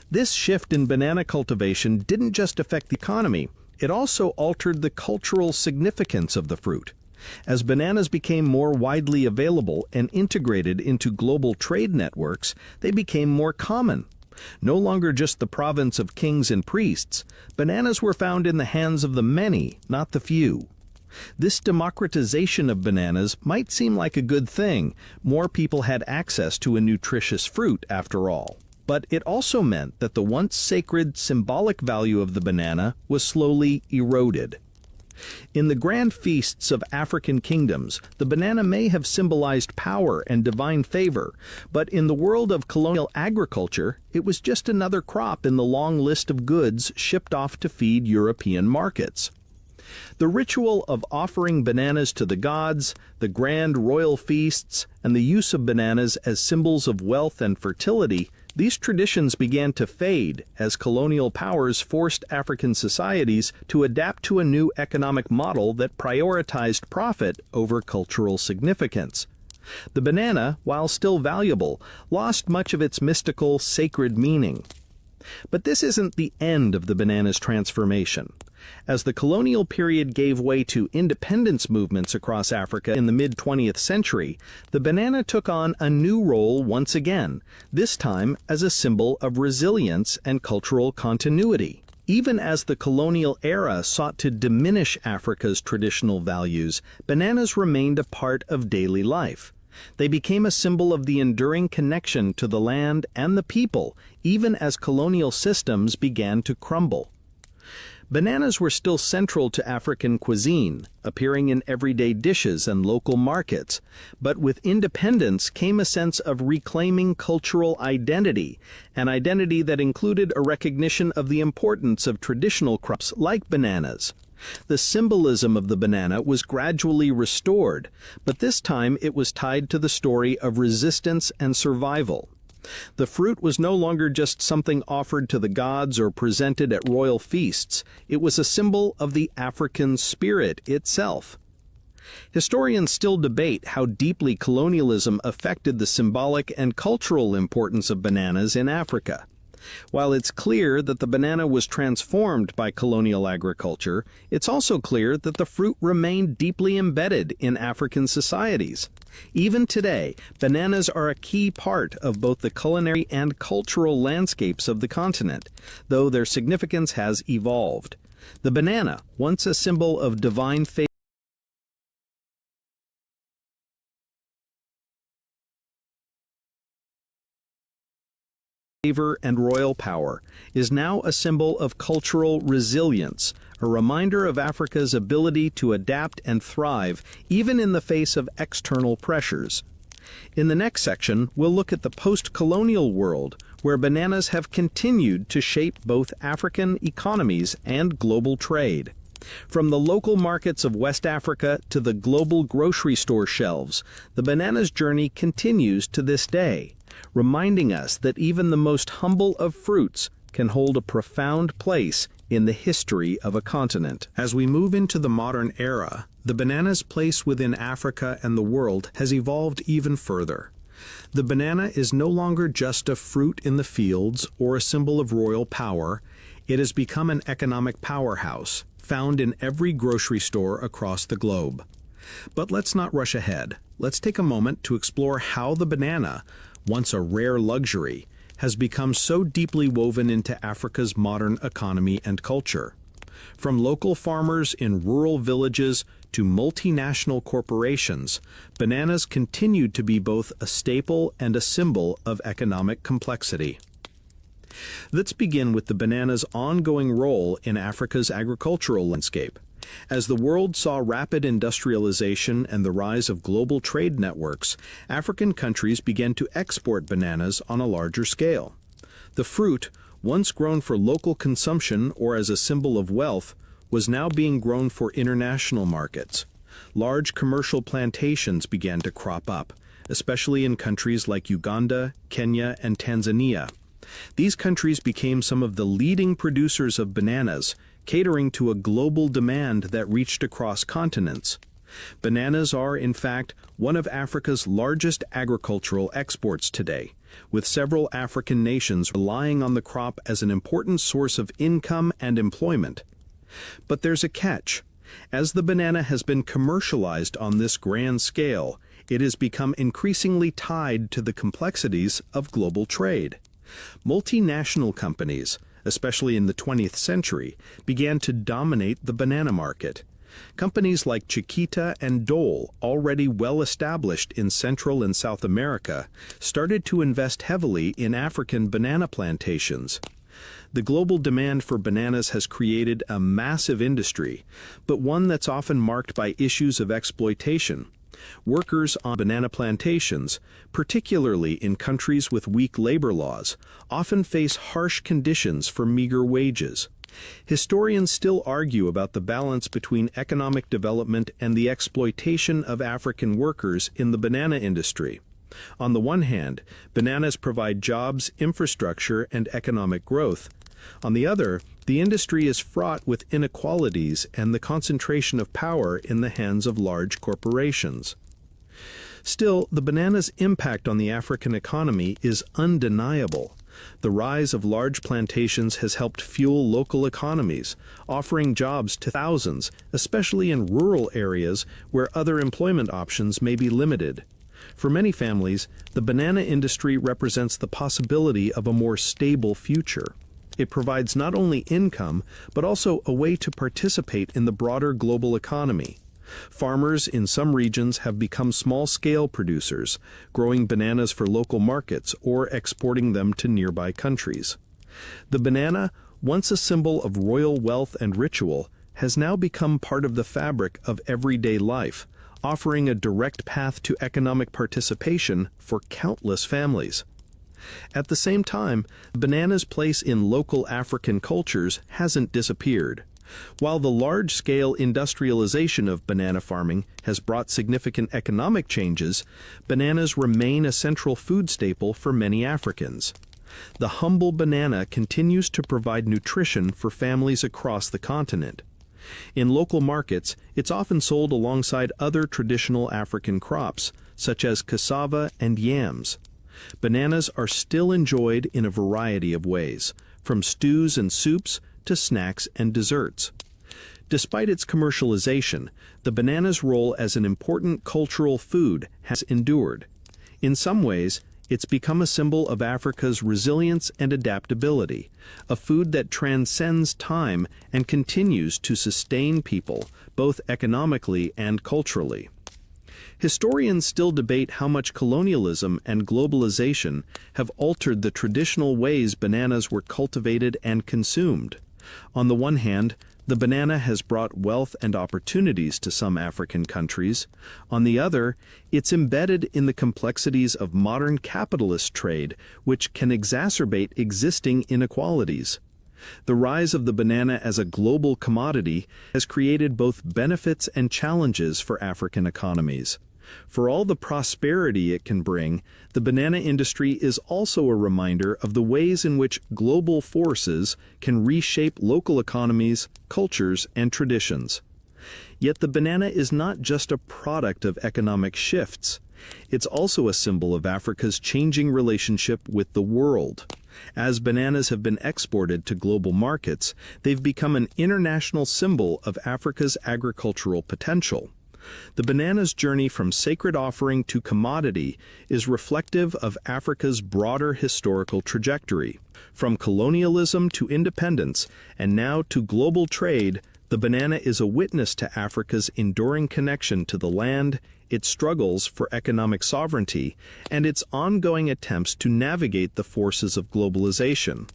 This shift in banana cultivation didn't just affect the economy, it also altered the cultural significance of the fruit. As bananas became more widely available and integrated into global trade networks, they became more common. No longer just the province of kings and priests, bananas were found in the hands of the many, not the few. This democratization of bananas might seem like a good thing. More people had access to a nutritious fruit, after all. But it also meant that the once sacred symbolic value of the banana was slowly eroded. In the grand feasts of African kingdoms, the banana may have symbolized power and divine favor, but in the world of colonial agriculture, it was just another crop in the long list of goods shipped off to feed European markets. The ritual of offering bananas to the gods, the grand royal feasts, and the use of bananas as symbols of wealth and fertility, these traditions began to fade as colonial powers forced African societies to adapt to a new economic model that prioritized profit over cultural significance. The banana, while still valuable, lost much of its mystical, sacred meaning. But this isn't the end of the banana's transformation. As the colonial period gave way to independence movements across Africa in the mid-20th century, the banana took on a new role once again, this time as a symbol of resilience and cultural continuity. Even as the colonial era sought to diminish Africa's traditional values, bananas remained a part of daily life. They became a symbol of the enduring connection to the land and the people, even as colonial systems began to crumble. Bananas were still central to African cuisine, appearing in everyday dishes and local markets, but with independence came a sense of reclaiming cultural identity, an identity that included a recognition of the importance of traditional crops like bananas. The symbolism of the banana was gradually restored, but this time it was tied to the story of resistance and survival. The fruit was no longer just something offered to the gods or presented at royal feasts. It was a symbol of the African spirit itself. Historians still debate how deeply colonialism affected the symbolic and cultural importance of bananas in Africa. While it's clear that the banana was transformed by colonial agriculture, it's also clear that the fruit remained deeply embedded in African societies. Even today, bananas are a key part of both the culinary and cultural landscapes of the continent, though their significance has evolved. The banana, once a symbol of divine favor and royal power, is now a symbol of cultural resilience, a reminder of Africa's ability to adapt and thrive even in the face of external pressures. In the next section, we'll look at the post-colonial world, where bananas have continued to shape both African economies and global trade. From the local markets of West Africa to the global grocery store shelves, the banana's journey continues to this day, reminding us that even the most humble of fruits can hold a profound place in the history of a continent. As we move into the modern era, the banana's place within Africa and the world has evolved even further. The banana is no longer just a fruit in the fields or a symbol of royal power. It has become an economic powerhouse, found in every grocery store across the globe. But let's not rush ahead. Let's take a moment to explore how the banana, once a rare luxury, has become so deeply woven into Africa's modern economy and culture. From local farmers in rural villages to multinational corporations, bananas continue to be both a staple and a symbol of economic complexity. Let's begin with the banana's ongoing role in Africa's agricultural landscape. As the world saw rapid industrialization and the rise of global trade networks, African countries began to export bananas on a larger scale. The fruit, once grown for local consumption or as a symbol of wealth, was now being grown for international markets. Large commercial plantations began to crop up, especially in countries like Uganda, Kenya, and Tanzania. These countries became some of the leading producers of bananas, catering to a global demand that reached across continents. Bananas are, in fact, one of Africa's largest agricultural exports today, with several African nations relying on the crop as an important source of income and employment. But there's a catch. As the banana has been commercialized on this grand scale, it has become increasingly tied to the complexities of global trade. Multinational companies, especially in the 20th century, began to dominate the banana market. Companies like Chiquita and Dole, already well established in Central and South America, started to invest heavily in African banana plantations. The global demand for bananas has created a massive industry, but one that's often marked by issues of exploitation. Workers on banana plantations, particularly in countries with weak labor laws, often face harsh conditions for meager wages. Historians still argue about the balance between economic development and the exploitation of African workers in the banana industry. On the one hand, bananas provide jobs, infrastructure, and economic growth. On the other, the industry is fraught with inequalities and the concentration of power in the hands of large corporations. Still, the banana's impact on the African economy is undeniable. The rise of large plantations has helped fuel local economies, offering jobs to thousands, especially in rural areas where other employment options may be limited. For many families, the banana industry represents the possibility of a more stable future. It provides not only income, but also a way to participate in the broader global economy. Farmers in some regions have become small-scale producers, growing bananas for local markets or exporting them to nearby countries. The banana, once a symbol of royal wealth and ritual, has now become part of the fabric of everyday life, offering a direct path to economic participation for countless families. At the same time, banana's place in local African cultures hasn't disappeared. While the large-scale industrialization of banana farming has brought significant economic changes, bananas remain a central food staple for many Africans. The humble banana continues to provide nutrition for families across the continent. In local markets, it's often sold alongside other traditional African crops, such as cassava and yams. Bananas are still enjoyed in a variety of ways, from stews and soups to snacks and desserts. Despite its commercialization, the banana's role as an important cultural food has endured. In some ways, it's become a symbol of Africa's resilience and adaptability, a food that transcends time and continues to sustain people, both economically and culturally. Historians still debate how much colonialism and globalization have altered the traditional ways bananas were cultivated and consumed. On the one hand, the banana has brought wealth and opportunities to some African countries. On the other, it's embedded in the complexities of modern capitalist trade, which can exacerbate existing inequalities. The rise of the banana as a global commodity has created both benefits and challenges for African economies. For all the prosperity it can bring, the banana industry is also a reminder of the ways in which global forces can reshape local economies, cultures, and traditions. Yet the banana is not just a product of economic shifts. It's also a symbol of Africa's changing relationship with the world. As bananas have been exported to global markets, they've become an international symbol of Africa's agricultural potential. The banana's journey from sacred offering to commodity is reflective of Africa's broader historical trajectory. From colonialism to independence, and now to global trade, the banana is a witness to Africa's enduring connection to the land, its struggles for economic sovereignty, and its ongoing attempts to navigate the forces of globalization.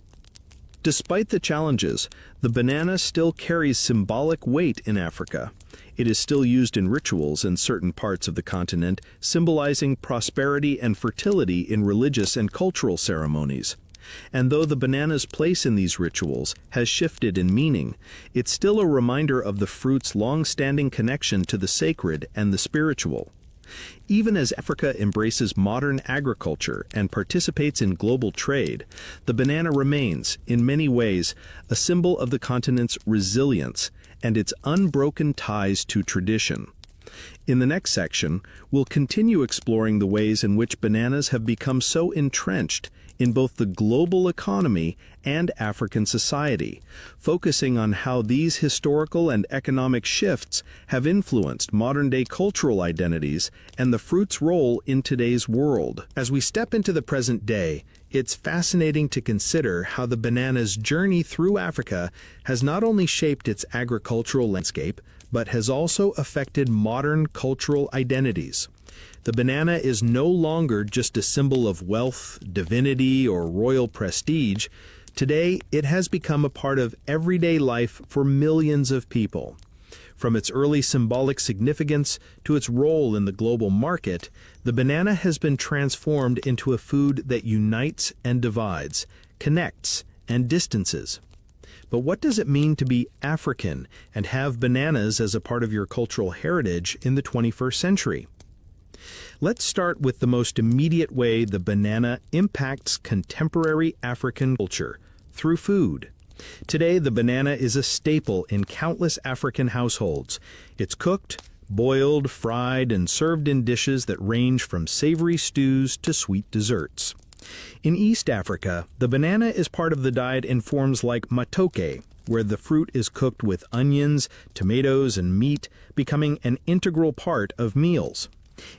Despite the challenges, the banana still carries symbolic weight in Africa. It is still used in rituals in certain parts of the continent, symbolizing prosperity and fertility in religious and cultural ceremonies. And though the banana's place in these rituals has shifted in meaning, it's still a reminder of the fruit's long-standing connection to the sacred and the spiritual. Even as Africa embraces modern agriculture and participates in global trade, the banana remains, in many ways, a symbol of the continent's resilience and its unbroken ties to tradition. In the next section, we'll continue exploring the ways in which bananas have become so entrenched in both the global economy and African society, focusing on how these historical and economic shifts have influenced modern-day cultural identities and the fruit's role in today's world. As we step into the present day, it's fascinating to consider how the banana's journey through Africa has not only shaped its agricultural landscape, but has also affected modern cultural identities. The banana is no longer just a symbol of wealth, divinity, or royal prestige. Today, it has become a part of everyday life for millions of people. From its early symbolic significance to its role in the global market, the banana has been transformed into a food that unites and divides, connects and distances. But what does it mean to be African and have bananas as a part of your cultural heritage in the 21st century? Let's start with the most immediate way the banana impacts contemporary African culture, through food. Today, the banana is a staple in countless African households. It's cooked, boiled, fried, and served in dishes that range from savory stews to sweet desserts. In East Africa, the banana is part of the diet in forms like matoke, where the fruit is cooked with onions, tomatoes, and meat, becoming an integral part of meals.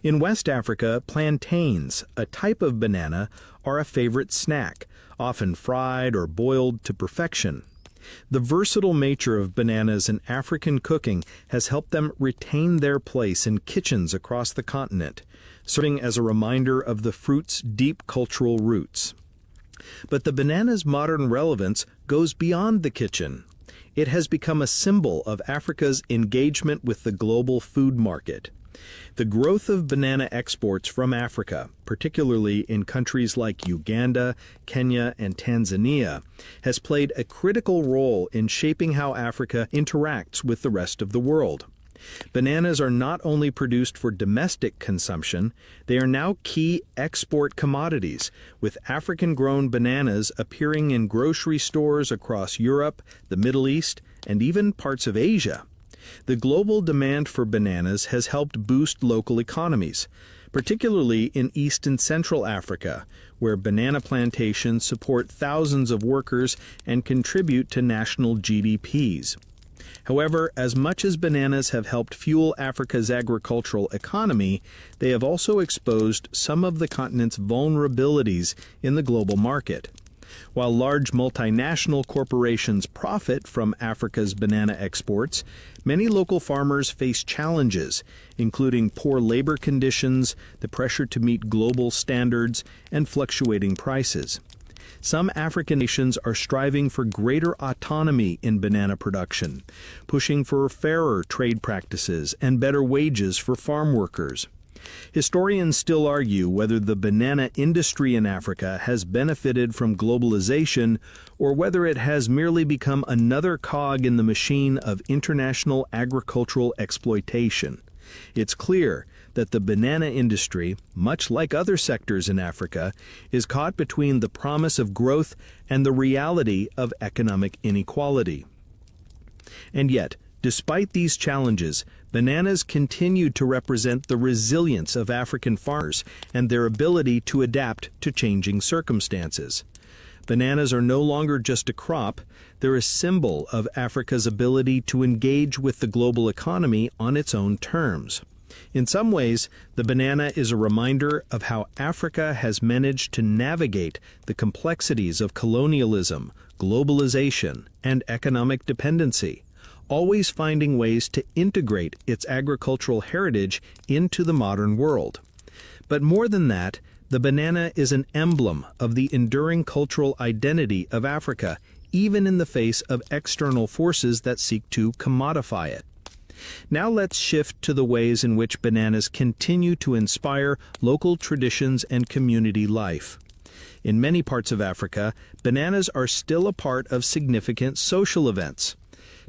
In West Africa, plantains, a type of banana, are a favorite snack, often fried or boiled to perfection. The versatile nature of bananas in African cooking has helped them retain their place in kitchens across the continent, serving as a reminder of the fruit's deep cultural roots. But the banana's modern relevance goes beyond the kitchen. It has become a symbol of Africa's engagement with the global food market. The growth of banana exports from Africa, particularly in countries like Uganda, Kenya, and Tanzania, has played a critical role in shaping how Africa interacts with the rest of the world. Bananas are not only produced for domestic consumption, they are now key export commodities, with African-grown bananas appearing in grocery stores across Europe, the Middle East, and even parts of Asia. The global demand for bananas has helped boost local economies, particularly in East and Central Africa, where banana plantations support thousands of workers and contribute to national GDPs. However, as much as bananas have helped fuel Africa's agricultural economy, they have also exposed some of the continent's vulnerabilities in the global market. While large multinational corporations profit from Africa's banana exports, many local farmers face challenges, including poor labor conditions, the pressure to meet global standards, and fluctuating prices. Some African nations are striving for greater autonomy in banana production, pushing for fairer trade practices and better wages for farm workers. Historians still argue whether the banana industry in Africa has benefited from globalization or whether it has merely become another cog in the machine of international agricultural exploitation. It's clear that the banana industry, much like other sectors in Africa, is caught between the promise of growth and the reality of economic inequality. And yet, despite these challenges, bananas continue to represent the resilience of African farmers and their ability to adapt to changing circumstances. Bananas are no longer just a crop, they're a symbol of Africa's ability to engage with the global economy on its own terms. In some ways, the banana is a reminder of how Africa has managed to navigate the complexities of colonialism, globalization, and economic dependency, always finding ways to integrate its agricultural heritage into the modern world. But more than that, the banana is an emblem of the enduring cultural identity of Africa, even in the face of external forces that seek to commodify it. Now let's shift to the ways in which bananas continue to inspire local traditions and community life. In many parts of Africa, bananas are still a part of significant social events.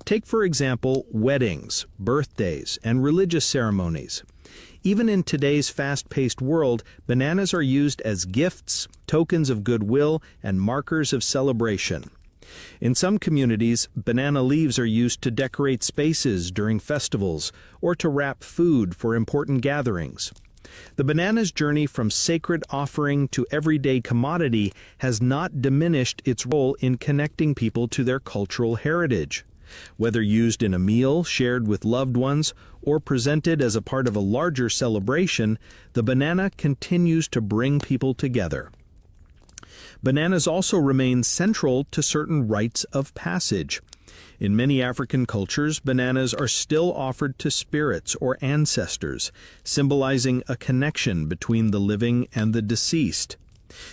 Take, for example, weddings, birthdays, and religious ceremonies. Even in today's fast-paced world, bananas are used as gifts, tokens of goodwill, and markers of celebration. In some communities, banana leaves are used to decorate spaces during festivals or to wrap food for important gatherings. The banana's journey from sacred offering to everyday commodity has not diminished its role in connecting people to their cultural heritage. Whether used in a meal shared with loved ones or presented as a part of a larger celebration, the banana continues to bring people together. Bananas also remain central to certain rites of passage. In many African cultures, bananas are still offered to spirits or ancestors, symbolizing a connection between the living and the deceased.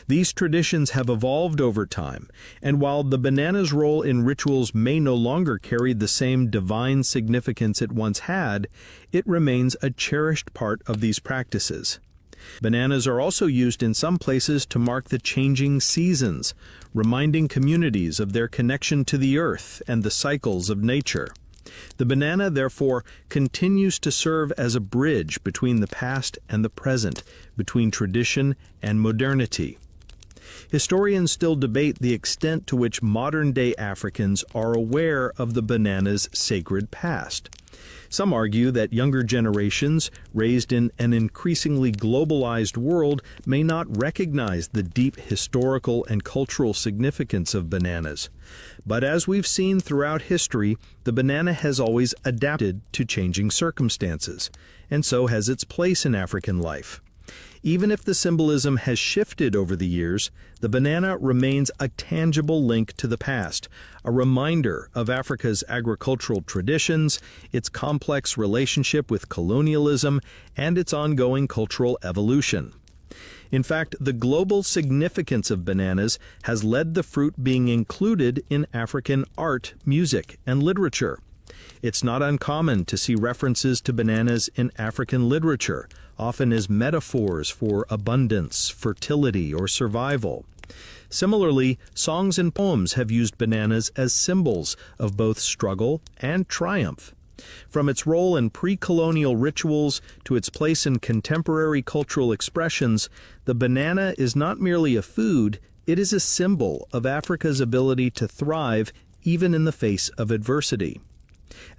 These traditions have evolved over time, and while the banana's role in rituals may no longer carry the same divine significance it once had, it remains a cherished part of these practices. Bananas are also used in some places to mark the changing seasons, reminding communities of their connection to the earth and the cycles of nature. The banana, therefore, continues to serve as a bridge between the past and the present, between tradition and modernity. Historians still debate the extent to which modern-day Africans are aware of the banana's sacred past. Some argue that younger generations, raised in an increasingly globalized world, may not recognize the deep historical and cultural significance of bananas. But as we've seen throughout history, the banana has always adapted to changing circumstances, and so has its place in African life. Even if the symbolism has shifted over the years, the banana remains a tangible link to the past, a reminder of Africa's agricultural traditions, its complex relationship with colonialism, and its ongoing cultural evolution. In fact, the global significance of bananas has led the fruit being included in African art, music, and literature. It's not uncommon to see references to bananas in African literature, often as metaphors for abundance, fertility, or survival. Similarly, songs and poems have used bananas as symbols of both struggle and triumph. From its role in pre-colonial rituals to its place in contemporary cultural expressions, the banana is not merely a food, it is a symbol of Africa's ability to thrive even in the face of adversity.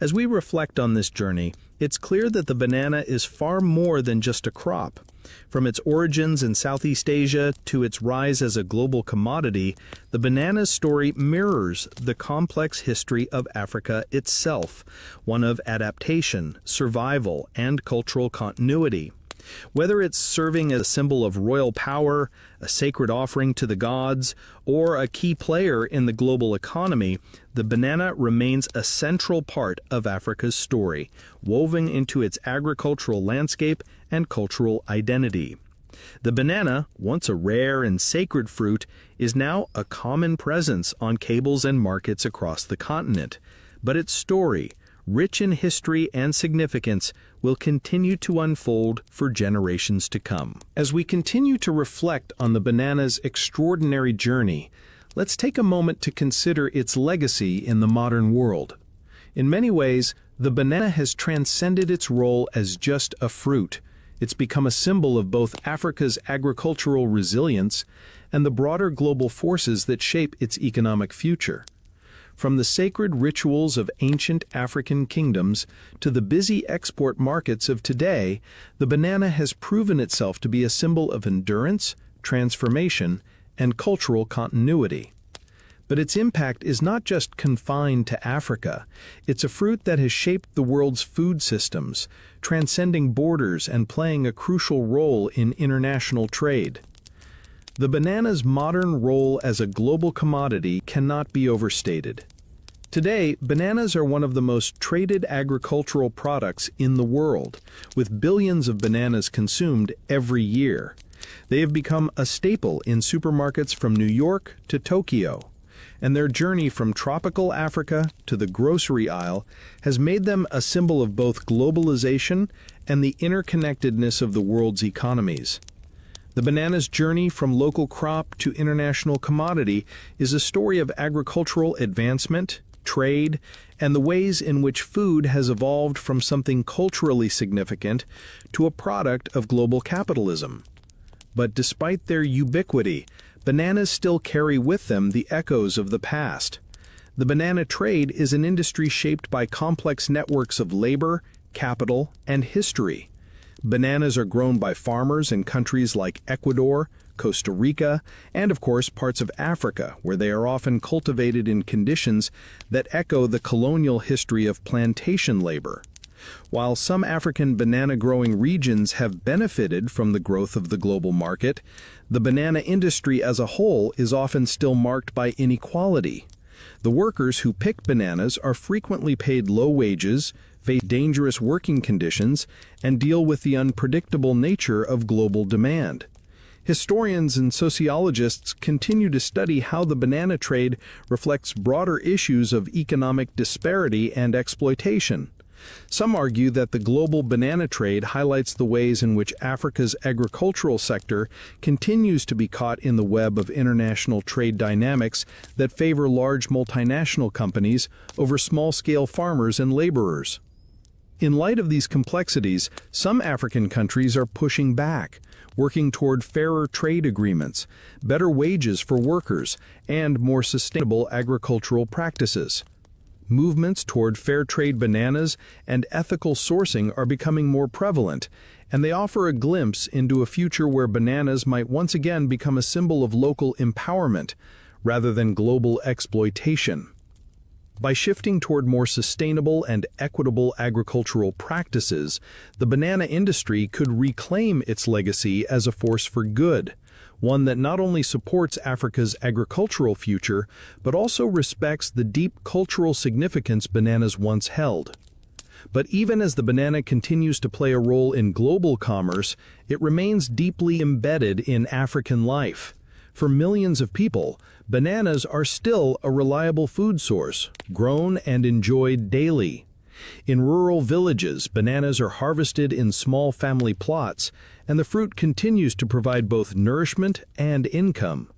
As we reflect on this journey, it's clear that the banana is far more than just a crop. From its origins in Southeast Asia to its rise as a global commodity, the banana's story mirrors the complex history of Africa itself, one of adaptation, survival, and cultural continuity. Whether it's serving as a symbol of royal power, a sacred offering to the gods, or a key player in the global economy, the banana remains a central part of Africa's story, woven into its agricultural landscape and cultural identity. The banana, once a rare and sacred fruit, is now a common presence on tables and markets across the continent. But its story, rich in history and significance, will continue to unfold for generations to come. As we continue to reflect on the banana's extraordinary journey, let's take a moment to consider its legacy in the modern world. In many ways, the banana has transcended its role as just a fruit. It's become a symbol of both Africa's agricultural resilience and the broader global forces that shape its economic future. From the sacred rituals of ancient African kingdoms to the busy export markets of today, the banana has proven itself to be a symbol of endurance, transformation, and cultural continuity. But its impact is not just confined to Africa. It's a fruit that has shaped the world's food systems, transcending borders and playing a crucial role in international trade. The banana's modern role as a global commodity cannot be overstated. Today, bananas are one of the most traded agricultural products in the world, with billions of bananas consumed every year. They have become a staple in supermarkets from New York to Tokyo, and their journey from tropical Africa to the grocery aisle has made them a symbol of both globalization and the interconnectedness of the world's economies. The banana's journey from local crop to international commodity is a story of agricultural advancement, trade, and the ways in which food has evolved from something culturally significant to a product of global capitalism. But despite their ubiquity, bananas still carry with them the echoes of the past. The banana trade is an industry shaped by complex networks of labor, capital, and history. Bananas are grown by farmers in countries like Ecuador, Costa Rica, and of course parts of Africa, where they are often cultivated in conditions that echo the colonial history of plantation labor. While some African banana-growing regions have benefited from the growth of the global market, the banana industry as a whole is often still marked by inequality. The workers who pick bananas are frequently paid low wages, face dangerous working conditions, and deal with the unpredictable nature of global demand. Historians and sociologists continue to study how the banana trade reflects broader issues of economic disparity and exploitation. Some argue that the global banana trade highlights the ways in which Africa's agricultural sector continues to be caught in the web of international trade dynamics that favor large multinational companies over small-scale farmers and laborers. In light of these complexities, some African countries are pushing back, working toward fairer trade agreements, better wages for workers, and more sustainable agricultural practices. Movements toward fair trade bananas and ethical sourcing are becoming more prevalent, and they offer a glimpse into a future where bananas might once again become a symbol of local empowerment rather than global exploitation. By shifting toward more sustainable and equitable agricultural practices, the banana industry could reclaim its legacy as a force for good, one that not only supports Africa's agricultural future, but also respects the deep cultural significance bananas once held. But even as the banana continues to play a role in global commerce, it remains deeply embedded in African life. For millions of people, bananas are still a reliable food source, grown and enjoyed daily. In rural villages, bananas are harvested in small family plots, and the fruit continues to provide both nourishment and income.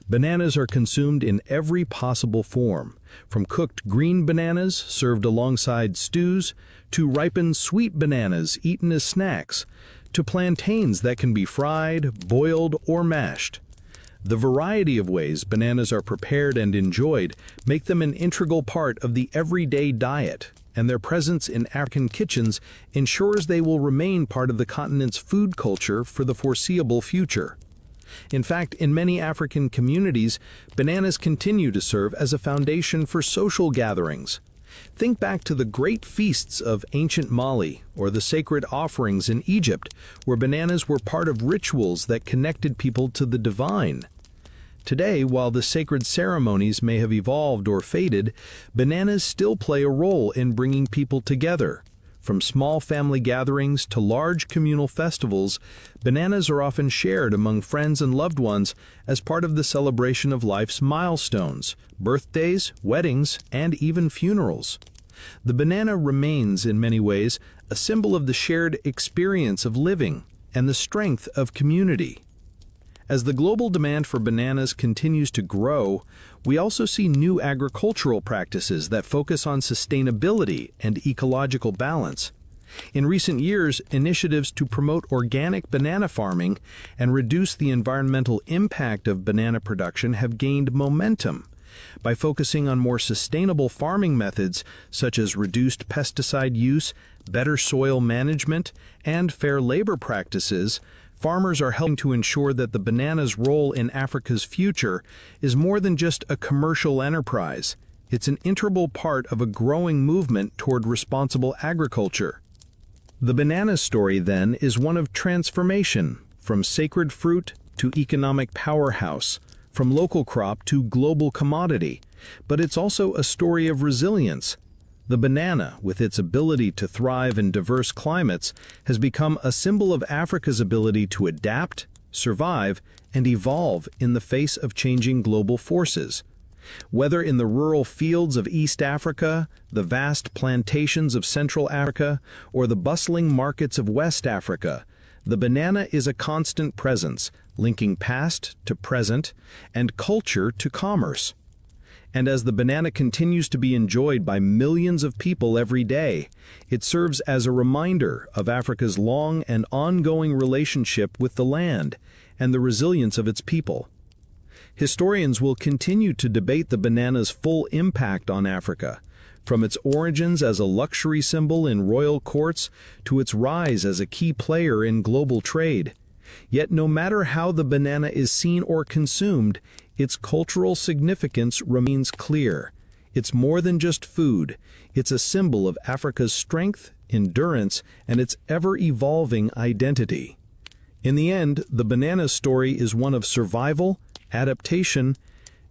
Bananas are consumed in every possible form, from cooked green bananas served alongside stews, to ripened sweet bananas eaten as snacks, to plantains that can be fried, boiled, or mashed. The variety of ways bananas are prepared and enjoyed make them an integral part of the everyday diet, and their presence in African kitchens ensures they will remain part of the continent's food culture for the foreseeable future. In fact, in many African communities, bananas continue to serve as a foundation for social gatherings. Think back to the great feasts of ancient Mali or the sacred offerings in Egypt, where bananas were part of rituals that connected people to the divine. Today, while the sacred ceremonies may have evolved or faded, bananas still play a role in bringing people together. From small family gatherings to large communal festivals, bananas are often shared among friends and loved ones as part of the celebration of life's milestones, birthdays, weddings, and even funerals. The banana remains, in many ways, a symbol of the shared experience of living and the strength of community. As the global demand for bananas continues to grow, we also see new agricultural practices that focus on sustainability and ecological balance. In recent years, initiatives to promote organic banana farming and reduce the environmental impact of banana production have gained momentum. By focusing on more sustainable farming methods such as reduced pesticide use, better soil management, and fair labor practices, farmers are helping to ensure that the banana's role in Africa's future is more than just a commercial enterprise. It's an integral part of a growing movement toward responsible agriculture. The banana story, then, is one of transformation, from sacred fruit to economic powerhouse, from local crop to global commodity. But it's also a story of resilience. The banana, with its ability to thrive in diverse climates, has become a symbol of Africa's ability to adapt, survive, and evolve in the face of changing global forces. Whether in the rural fields of East Africa, the vast plantations of Central Africa, or the bustling markets of West Africa, the banana is a constant presence, linking past to present and culture to commerce. And as the banana continues to be enjoyed by millions of people every day, it serves as a reminder of Africa's long and ongoing relationship with the land and the resilience of its people. Historians will continue to debate the banana's full impact on Africa, from its origins as a luxury symbol in royal courts to its rise as a key player in global trade. Yet no matter how the banana is seen or consumed, its cultural significance remains clear. It's more than just food. It's a symbol of Africa's strength, endurance, and its ever-evolving identity. In the end, the banana story is one of survival, adaptation,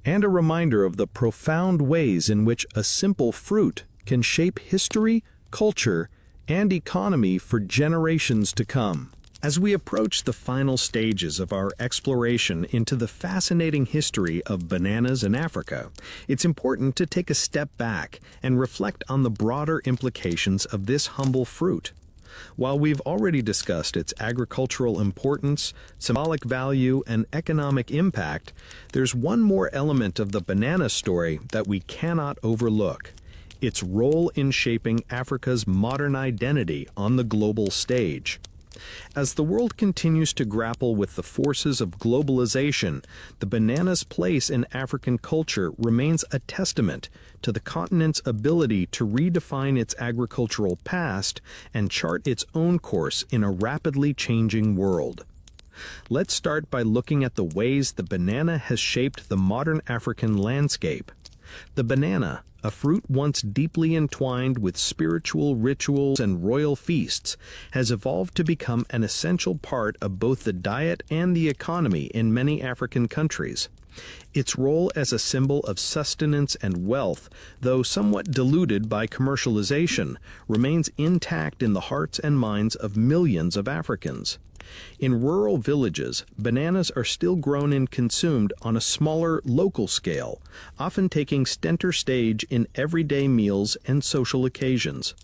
and a reminder of the profound ways in which a simple fruit can shape history, culture, and economy for generations to come. As we approach the final stages of our exploration into the fascinating history of bananas in Africa, it's important to take a step back and reflect on the broader implications of this humble fruit. While we've already discussed its agricultural importance, symbolic value, and economic impact, there's one more element of the banana story that we cannot overlook: its role in shaping Africa's modern identity on the global stage. As the world continues to grapple with the forces of globalization, the banana's place in African culture remains a testament to the continent's ability to redefine its agricultural past and chart its own course in a rapidly changing world. Let's start by looking at the ways the banana has shaped the modern African landscape. The banana, a fruit once deeply entwined with spiritual rituals and royal feasts, has evolved to become an essential part of both the diet and the economy in many African countries. Its role as a symbol of sustenance and wealth, though somewhat diluted by commercialization, remains intact in the hearts and minds of millions of Africans. In rural villages, bananas are still grown and consumed on a smaller, local scale, often taking center stage in everyday meals and social occasions.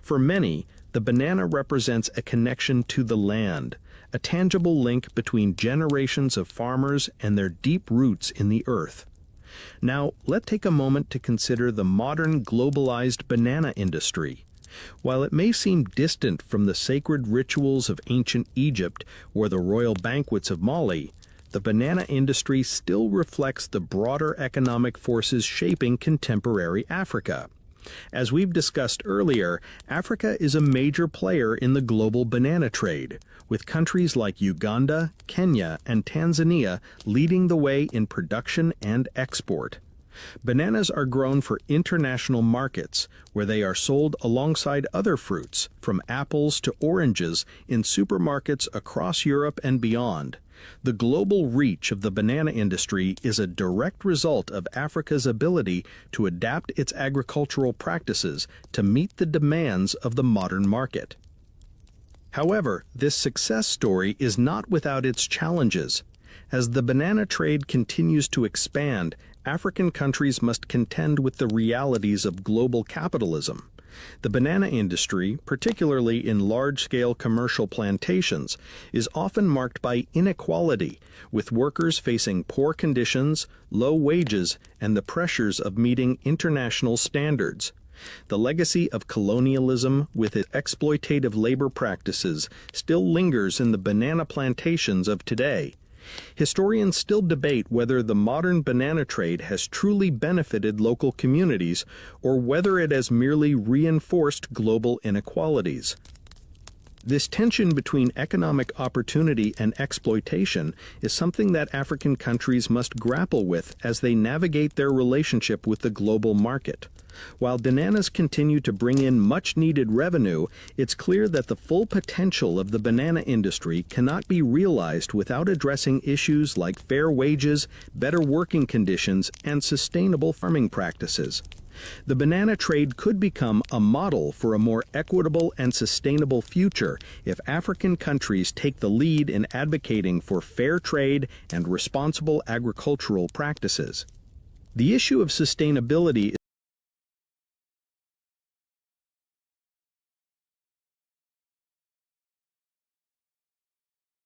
For many, the banana represents a connection to the land, a tangible link between generations of farmers and their deep roots in the earth. Now, let's take a moment to consider the modern globalized banana industry. While it may seem distant from the sacred rituals of ancient Egypt or the royal banquets of Mali, the banana industry still reflects the broader economic forces shaping contemporary Africa. As we've discussed earlier, Africa is a major player in the global banana trade, with countries like Uganda, Kenya, and Tanzania leading the way in production and export. Bananas are grown for international markets, where they are sold alongside other fruits, from apples to oranges, in supermarkets across Europe and beyond. The global reach of the banana industry is a direct result of Africa's ability to adapt its agricultural practices to meet the demands of the modern market. However, this success story is not without its challenges. As the banana trade continues to expand, African countries must contend with the realities of global capitalism. The banana industry, particularly in large-scale commercial plantations, is often marked by inequality, with workers facing poor conditions, low wages, and the pressures of meeting international standards. The legacy of colonialism, with its exploitative labor practices, still lingers in the banana plantations of today. Historians still debate whether the modern banana trade has truly benefited local communities or whether it has merely reinforced global inequalities. This tension between economic opportunity and exploitation is something that African countries must grapple with as they navigate their relationship with the global market. While bananas continue to bring in much-needed revenue, it's clear that the full potential of the banana industry cannot be realized without addressing issues like fair wages, better working conditions, and sustainable farming practices. The banana trade could become a model for a more equitable and sustainable future if African countries take the lead in advocating for fair trade and responsible agricultural practices. The issue of sustainability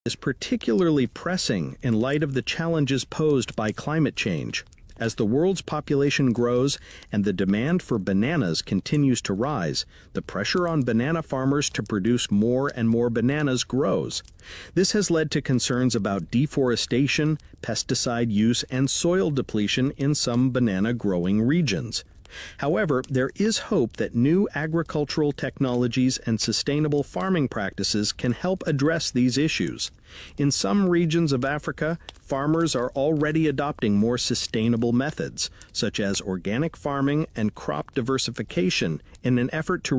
is particularly pressing in light of the challenges posed by climate change. As the world's population grows and the demand for bananas continues to rise, the pressure on banana farmers to produce more and more bananas grows. This has led to concerns about deforestation, pesticide use, and soil depletion in some banana growing regions. However, there is hope that new agricultural technologies and sustainable farming practices can help address these issues. In some regions of Africa, farmers are already adopting more sustainable methods, such as organic farming and crop diversification, in an effort to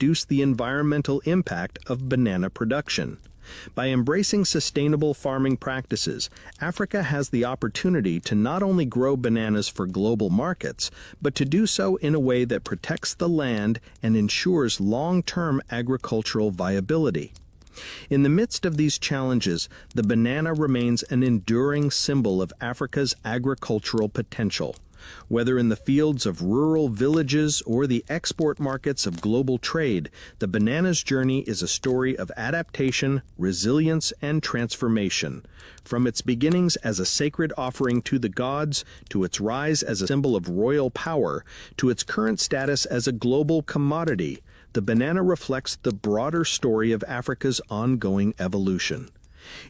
reduce the environmental impact of banana production. By embracing sustainable farming practices, Africa has the opportunity to not only grow bananas for global markets, but to do so in a way that protects the land and ensures long-term agricultural viability. In the midst of these challenges, the banana remains an enduring symbol of Africa's agricultural potential. Whether in the fields of rural villages or the export markets of global trade, the banana's journey is a story of adaptation, resilience, and transformation. From its beginnings as a sacred offering to the gods, to its rise as a symbol of royal power, to its current status as a global commodity, the banana reflects the broader story of Africa's ongoing evolution.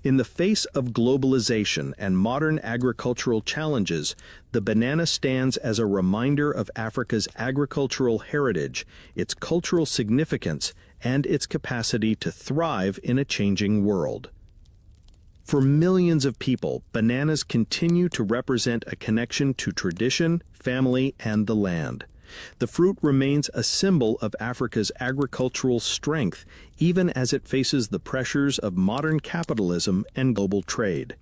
In the face of globalization and modern agricultural challenges, the banana stands as a reminder of Africa's agricultural heritage, its cultural significance, and its capacity to thrive in a changing world. For millions of people, bananas continue to represent a connection to tradition, family, and the land. The fruit remains a symbol of Africa's agricultural strength, even as it faces the pressures of modern capitalism and global trade.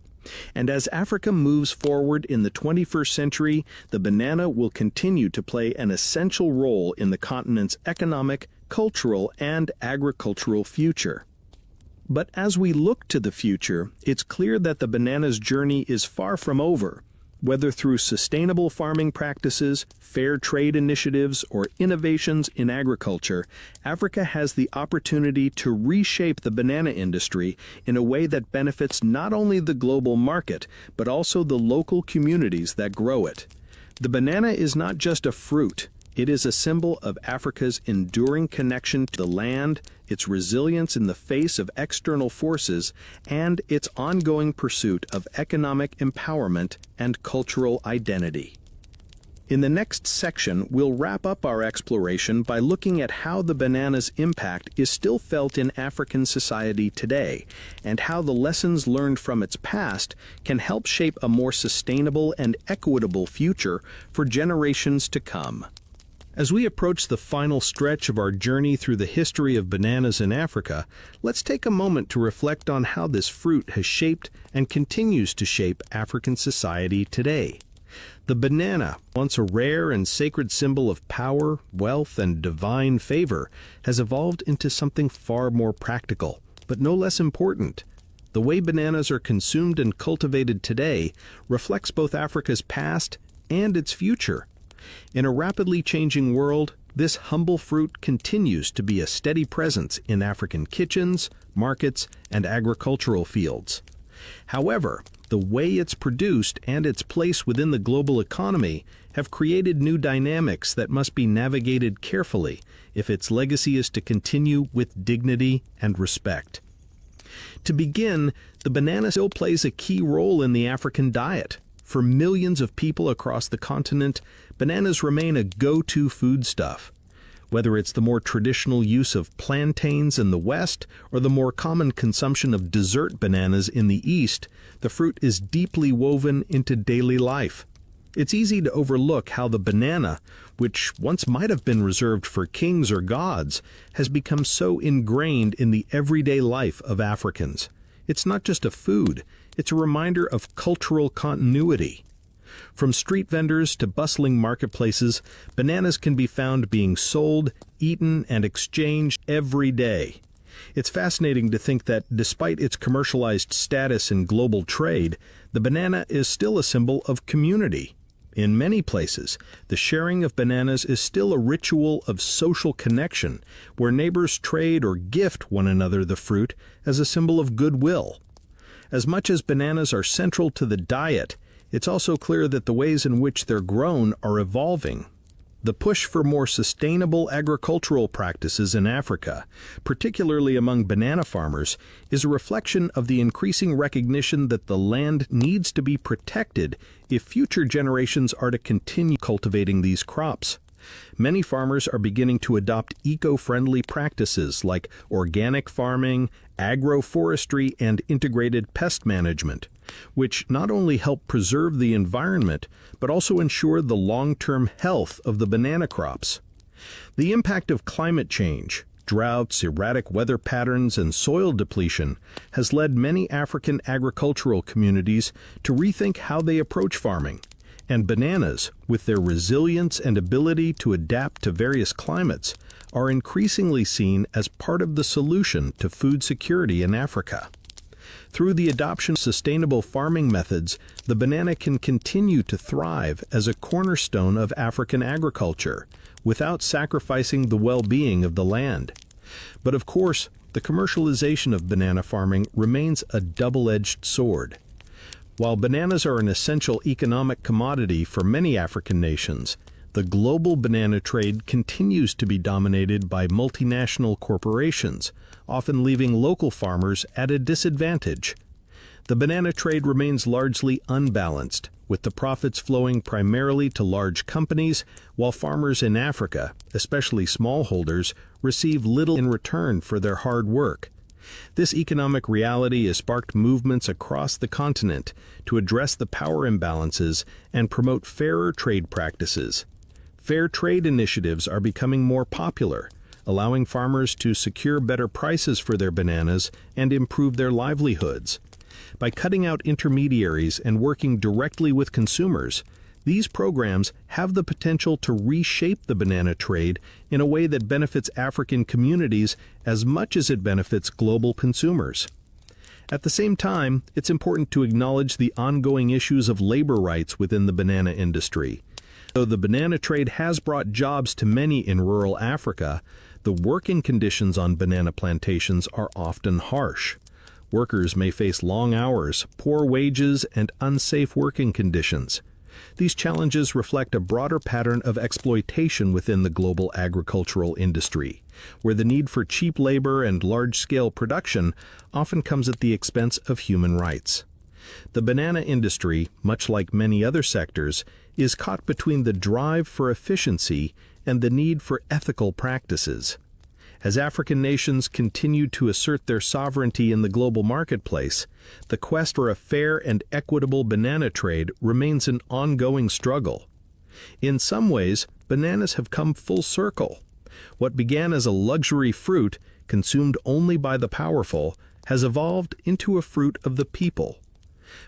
And as Africa moves forward in the 21st century, the banana will continue to play an essential role in the continent's economic, cultural, and agricultural future. But as we look to the future, it's clear that the banana's journey is far from over. Whether through sustainable farming practices, fair trade initiatives, or innovations in agriculture, Africa has the opportunity to reshape the banana industry in a way that benefits not only the global market, but also the local communities that grow it. The banana is not just a fruit. It is a symbol of Africa's enduring connection to the land, its resilience in the face of external forces, and its ongoing pursuit of economic empowerment and cultural identity. In the next section, we'll wrap up our exploration by looking at how the banana's impact is still felt in African society today, and how the lessons learned from its past can help shape a more sustainable and equitable future for generations to come. As we approach the final stretch of our journey through the history of bananas in Africa, let's take a moment to reflect on how this fruit has shaped and continues to shape African society today. The banana, once a rare and sacred symbol of power, wealth, and divine favor, has evolved into something far more practical, but no less important. The way bananas are consumed and cultivated today reflects both Africa's past and its future. In a rapidly changing world, this humble fruit continues to be a steady presence in African kitchens, markets, and agricultural fields. However, the way it's produced and its place within the global economy have created new dynamics that must be navigated carefully if its legacy is to continue with dignity and respect. To begin, the banana still plays a key role in the African diet. For millions of people across the continent, bananas remain a go-to foodstuff. Whether it's the more traditional use of plantains in the West or the more common consumption of dessert bananas in the East, the fruit is deeply woven into daily life. It's easy to overlook how the banana, which once might have been reserved for kings or gods, has become so ingrained in the everyday life of Africans. It's not just a food, it's a reminder of cultural continuity. From street vendors to bustling marketplaces, bananas can be found being sold, eaten, and exchanged every day. It's fascinating to think that despite its commercialized status in global trade, the banana is still a symbol of community. In many places, the sharing of bananas is still a ritual of social connection, where neighbors trade or gift one another the fruit as a symbol of goodwill. As much as bananas are central to the diet, it's also clear that the ways in which they're grown are evolving. The push for more sustainable agricultural practices in Africa, particularly among banana farmers, is a reflection of the increasing recognition that the land needs to be protected if future generations are to continue cultivating these crops. Many farmers are beginning to adopt eco-friendly practices like organic farming, agroforestry, and integrated pest management, which not only help preserve the environment, but also ensure the long-term health of the banana crops. The impact of climate change, droughts, erratic weather patterns, and soil depletion has led many African agricultural communities to rethink how they approach farming. And bananas, with their resilience and ability to adapt to various climates, are increasingly seen as part of the solution to food security in Africa. Through the adoption of sustainable farming methods, the banana can continue to thrive as a cornerstone of African agriculture, without sacrificing the well-being of the land. But of course, the commercialization of banana farming remains a double-edged sword. While bananas are an essential economic commodity for many African nations, the global banana trade continues to be dominated by multinational corporations, often leaving local farmers at a disadvantage. The banana trade remains largely unbalanced, with the profits flowing primarily to large companies, while farmers in Africa, especially smallholders, receive little in return for their hard work. This economic reality has sparked movements across the continent to address the power imbalances and promote fairer trade practices. Fair trade initiatives are becoming more popular, allowing farmers to secure better prices for their bananas and improve their livelihoods. By cutting out intermediaries and working directly with consumers, these programs have the potential to reshape the banana trade in a way that benefits African communities as much as it benefits global consumers. At the same time, it's important to acknowledge the ongoing issues of labor rights within the banana industry. Though the banana trade has brought jobs to many in rural Africa, the working conditions on banana plantations are often harsh. Workers may face long hours, poor wages, and unsafe working conditions. These challenges reflect a broader pattern of exploitation within the global agricultural industry, where the need for cheap labor and large-scale production often comes at the expense of human rights. The banana industry, much like many other sectors, is caught between the drive for efficiency and the need for ethical practices. As African nations continue to assert their sovereignty in the global marketplace, the quest for a fair and equitable banana trade remains an ongoing struggle. In some ways, bananas have come full circle. What began as a luxury fruit, consumed only by the powerful, has evolved into a fruit of the people.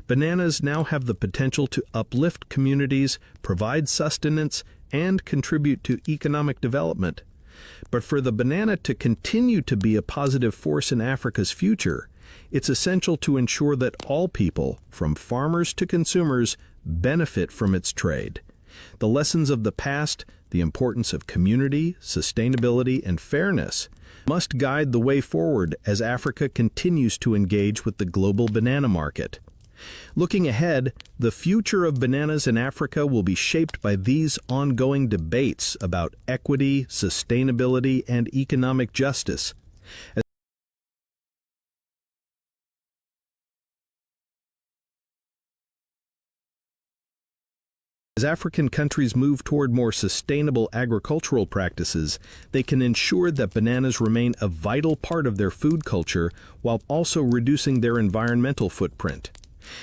Bananas now have the potential to uplift communities, provide sustenance, and contribute to economic development. But for the banana to continue to be a positive force in Africa's future, it's essential to ensure that all people, from farmers to consumers, benefit from its trade. The lessons of the past, the importance of community, sustainability, and fairness, must guide the way forward as Africa continues to engage with the global banana market. Looking ahead, the future of bananas in Africa will be shaped by these ongoing debates about equity, sustainability, and economic justice. As African countries move toward more sustainable agricultural practices, they can ensure that bananas remain a vital part of their food culture while also reducing their environmental footprint.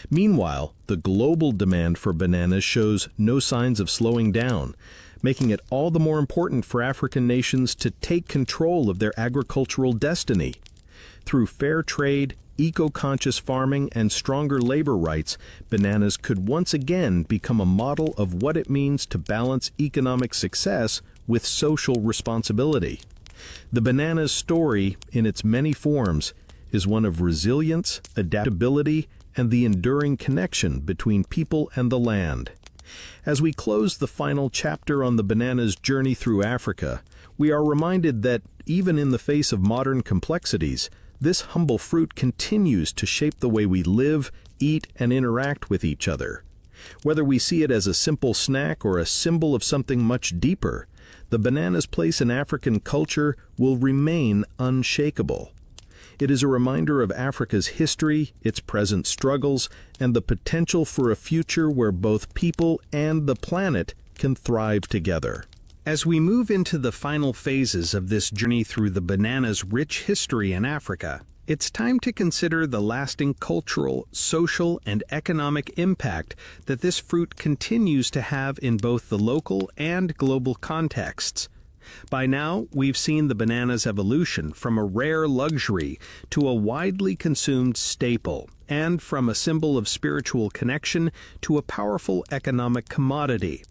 Meanwhile, the global demand for bananas shows no signs of slowing down, making it all the more important for African nations to take control of their agricultural destiny. Through fair trade, eco-conscious farming, and stronger labor rights, bananas could once again become a model of what it means to balance economic success with social responsibility. The banana's story, in its many forms, is one of resilience, adaptability, and the enduring connection between people and the land. As we close the final chapter on the banana's journey through Africa, we are reminded that, even in the face of modern complexities, this humble fruit continues to shape the way we live, eat, and interact with each other. Whether we see it as a simple snack or a symbol of something much deeper, the banana's place in African culture will remain unshakable. It is a reminder of Africa's history, its present struggles, and the potential for a future where both people and the planet can thrive together. As we move into the final phases of this journey through the banana's rich history in Africa, it's time to consider the lasting cultural, social, and economic impact that this fruit continues to have in both the local and global contexts. By now, we've seen the banana's evolution from a rare luxury to a widely consumed staple, and from a symbol of spiritual connection to a powerful economic commodity.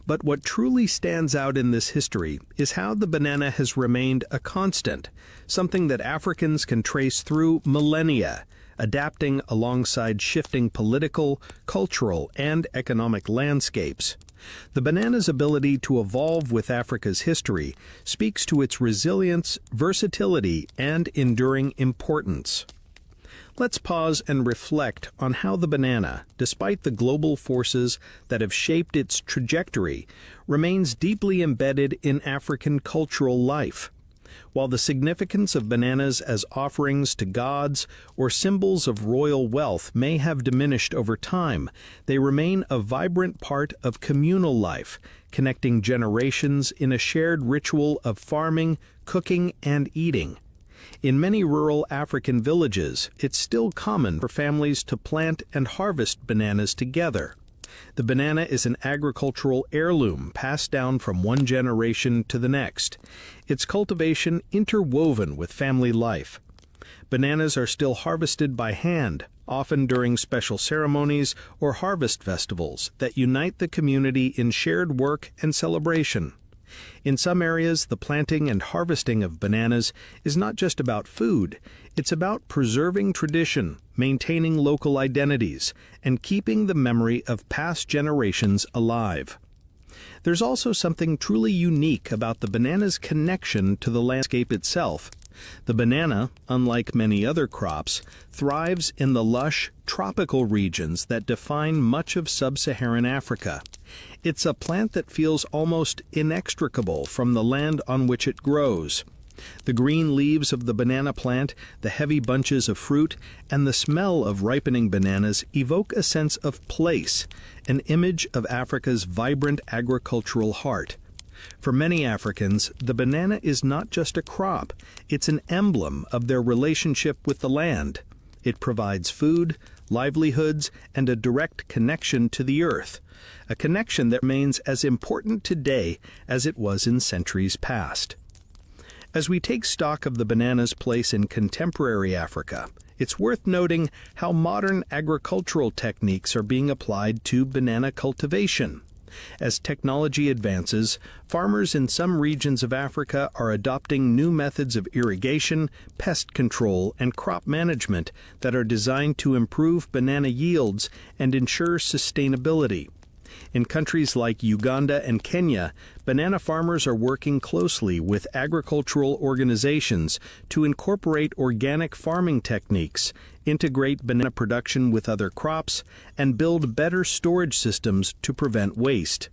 But what truly stands out in this history is how the banana has remained a constant, something that Africans can trace through millennia, adapting alongside shifting political, cultural, and economic landscapes. The banana's ability to evolve with Africa's history speaks to its resilience, versatility, and enduring importance. Let's pause and reflect on how the banana, despite the global forces that have shaped its trajectory, remains deeply embedded in African cultural life. While the significance of bananas as offerings to gods or symbols of royal wealth may have diminished over time, they remain a vibrant part of communal life, connecting generations in a shared ritual of farming, cooking, and eating. In many rural African villages, it's still common for families to plant and harvest bananas together. The banana is an agricultural heirloom passed down from one generation to the next, its cultivation interwoven with family life. Bananas are still harvested by hand, often during special ceremonies or harvest festivals that unite the community in shared work and celebration. In some areas, the planting and harvesting of bananas is not just about food, it's about preserving tradition, maintaining local identities, and keeping the memory of past generations alive. There's also something truly unique about the banana's connection to the landscape itself. The banana, unlike many other crops, thrives in the lush, tropical regions that define much of sub-Saharan Africa. It's a plant that feels almost inextricable from the land on which it grows. The green leaves of the banana plant, the heavy bunches of fruit, and the smell of ripening bananas evoke a sense of place, an image of Africa's vibrant agricultural heart. For many Africans, the banana is not just a crop, it's an emblem of their relationship with the land. It provides food, livelihoods, and a direct connection to the earth, a connection that remains as important today as it was in centuries past. As we take stock of the banana's place in contemporary Africa, it's worth noting how modern agricultural techniques are being applied to banana cultivation. As technology advances, farmers in some regions of Africa are adopting new methods of irrigation, pest control, and crop management that are designed to improve banana yields and ensure sustainability. In countries like Uganda and Kenya, banana farmers are working closely with agricultural organizations to incorporate organic farming techniques, integrate banana production with other crops, and build better storage systems to prevent waste.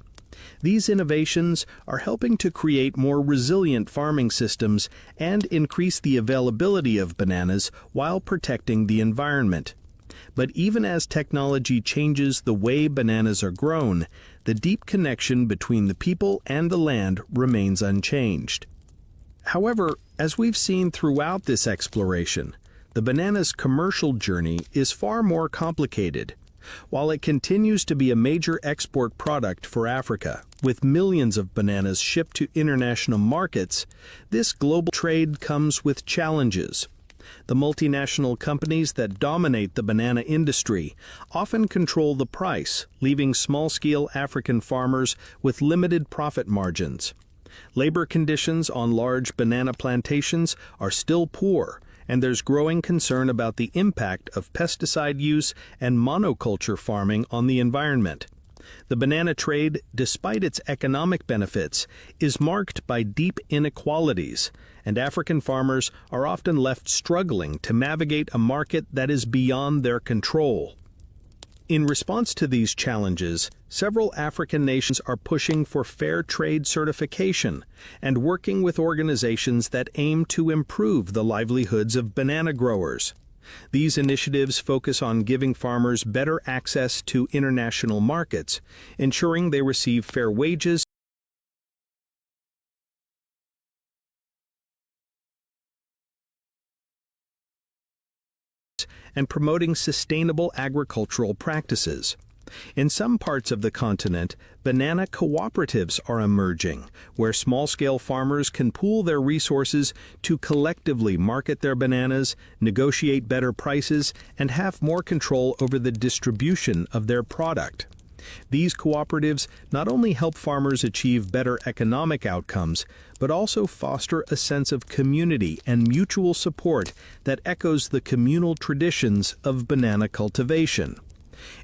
These innovations are helping to create more resilient farming systems and increase the availability of bananas while protecting the environment. But even as technology changes the way bananas are grown, the deep connection between the people and the land remains unchanged. However, as we've seen throughout this exploration, the banana's commercial journey is far more complicated. While it continues to be a major export product for Africa, with millions of bananas shipped to international markets, this global trade comes with challenges. The multinational companies that dominate the banana industry often control the price, leaving small-scale African farmers with limited profit margins. Labor conditions on large banana plantations are still poor, and there's growing concern about the impact of pesticide use and monoculture farming on the environment. The banana trade, despite its economic benefits, is marked by deep inequalities, and African farmers are often left struggling to navigate a market that is beyond their control. In response to these challenges, several African nations are pushing for fair trade certification and working with organizations that aim to improve the livelihoods of banana growers. These initiatives focus on giving farmers better access to international markets, ensuring they receive fair wages and promoting sustainable agricultural practices. In some parts of the continent, banana cooperatives are emerging, where small-scale farmers can pool their resources to collectively market their bananas, negotiate better prices, and have more control over the distribution of their product. These cooperatives not only help farmers achieve better economic outcomes, but also foster a sense of community and mutual support that echoes the communal traditions of banana cultivation.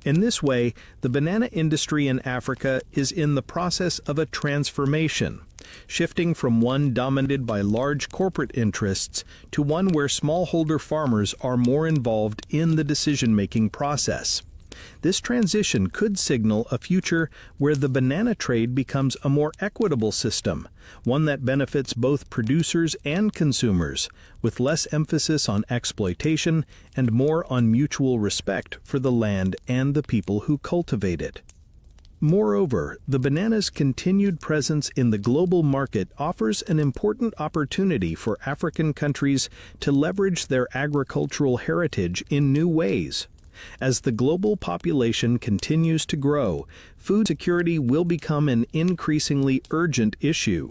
In this way, the banana industry in Africa is in the process of a transformation, shifting from one dominated by large corporate interests to one where smallholder farmers are more involved in the decision-making process. This transition could signal a future where the banana trade becomes a more equitable system, one that benefits both producers and consumers, with less emphasis on exploitation and more on mutual respect for the land and the people who cultivate it. Moreover, the banana's continued presence in the global market offers an important opportunity for African countries to leverage their agricultural heritage in new ways. As the global population continues to grow, food security will become an increasingly urgent issue.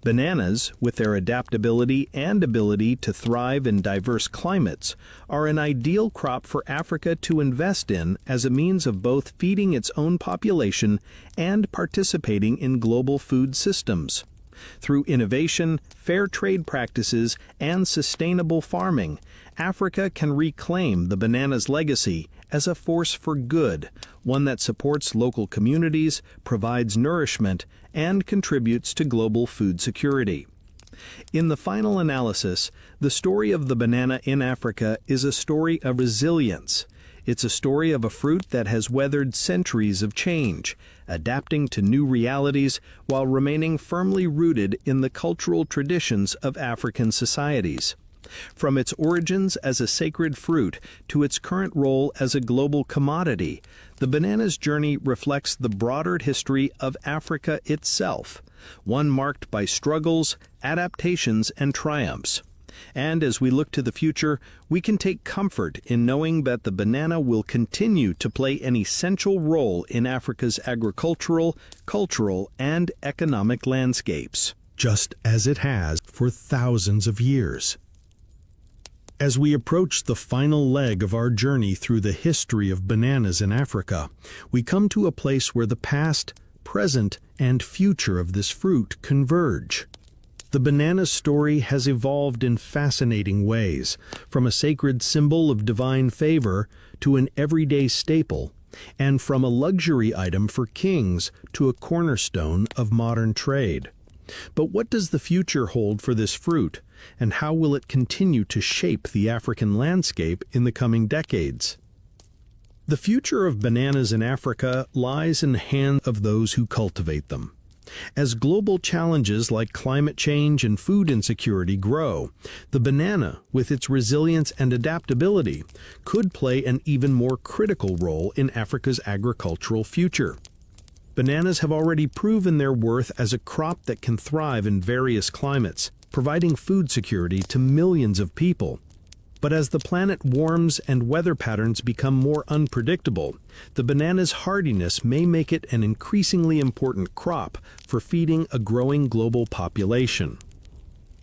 Bananas, with their adaptability and ability to thrive in diverse climates, are an ideal crop for Africa to invest in as a means of both feeding its own population and participating in global food systems. Through innovation, fair trade practices, and sustainable farming, Africa can reclaim the banana's legacy as a force for good, one that supports local communities, provides nourishment, and contributes to global food security. In the final analysis, the story of the banana in Africa is a story of resilience. It's a story of a fruit that has weathered centuries of change, adapting to new realities while remaining firmly rooted in the cultural traditions of African societies. From its origins as a sacred fruit to its current role as a global commodity, the banana's journey reflects the broader history of Africa itself, one marked by struggles, adaptations, and triumphs. And as we look to the future, we can take comfort in knowing that the banana will continue to play an essential role in Africa's agricultural, cultural, and economic landscapes, just as it has for thousands of years. As we approach the final leg of our journey through the history of bananas in Africa, we come to a place where the past, present, and future of this fruit converge. The banana's story has evolved in fascinating ways, from a sacred symbol of divine favor to an everyday staple, and from a luxury item for kings to a cornerstone of modern trade. But what does the future hold for this fruit, and how will it continue to shape the African landscape in the coming decades? The future of bananas in Africa lies in the hands of those who cultivate them. As global challenges like climate change and food insecurity grow, the banana, with its resilience and adaptability, could play an even more critical role in Africa's agricultural future. Bananas have already proven their worth as a crop that can thrive in various climates, providing food security to millions of people. But as the planet warms and weather patterns become more unpredictable, the banana's hardiness may make it an increasingly important crop for feeding a growing global population.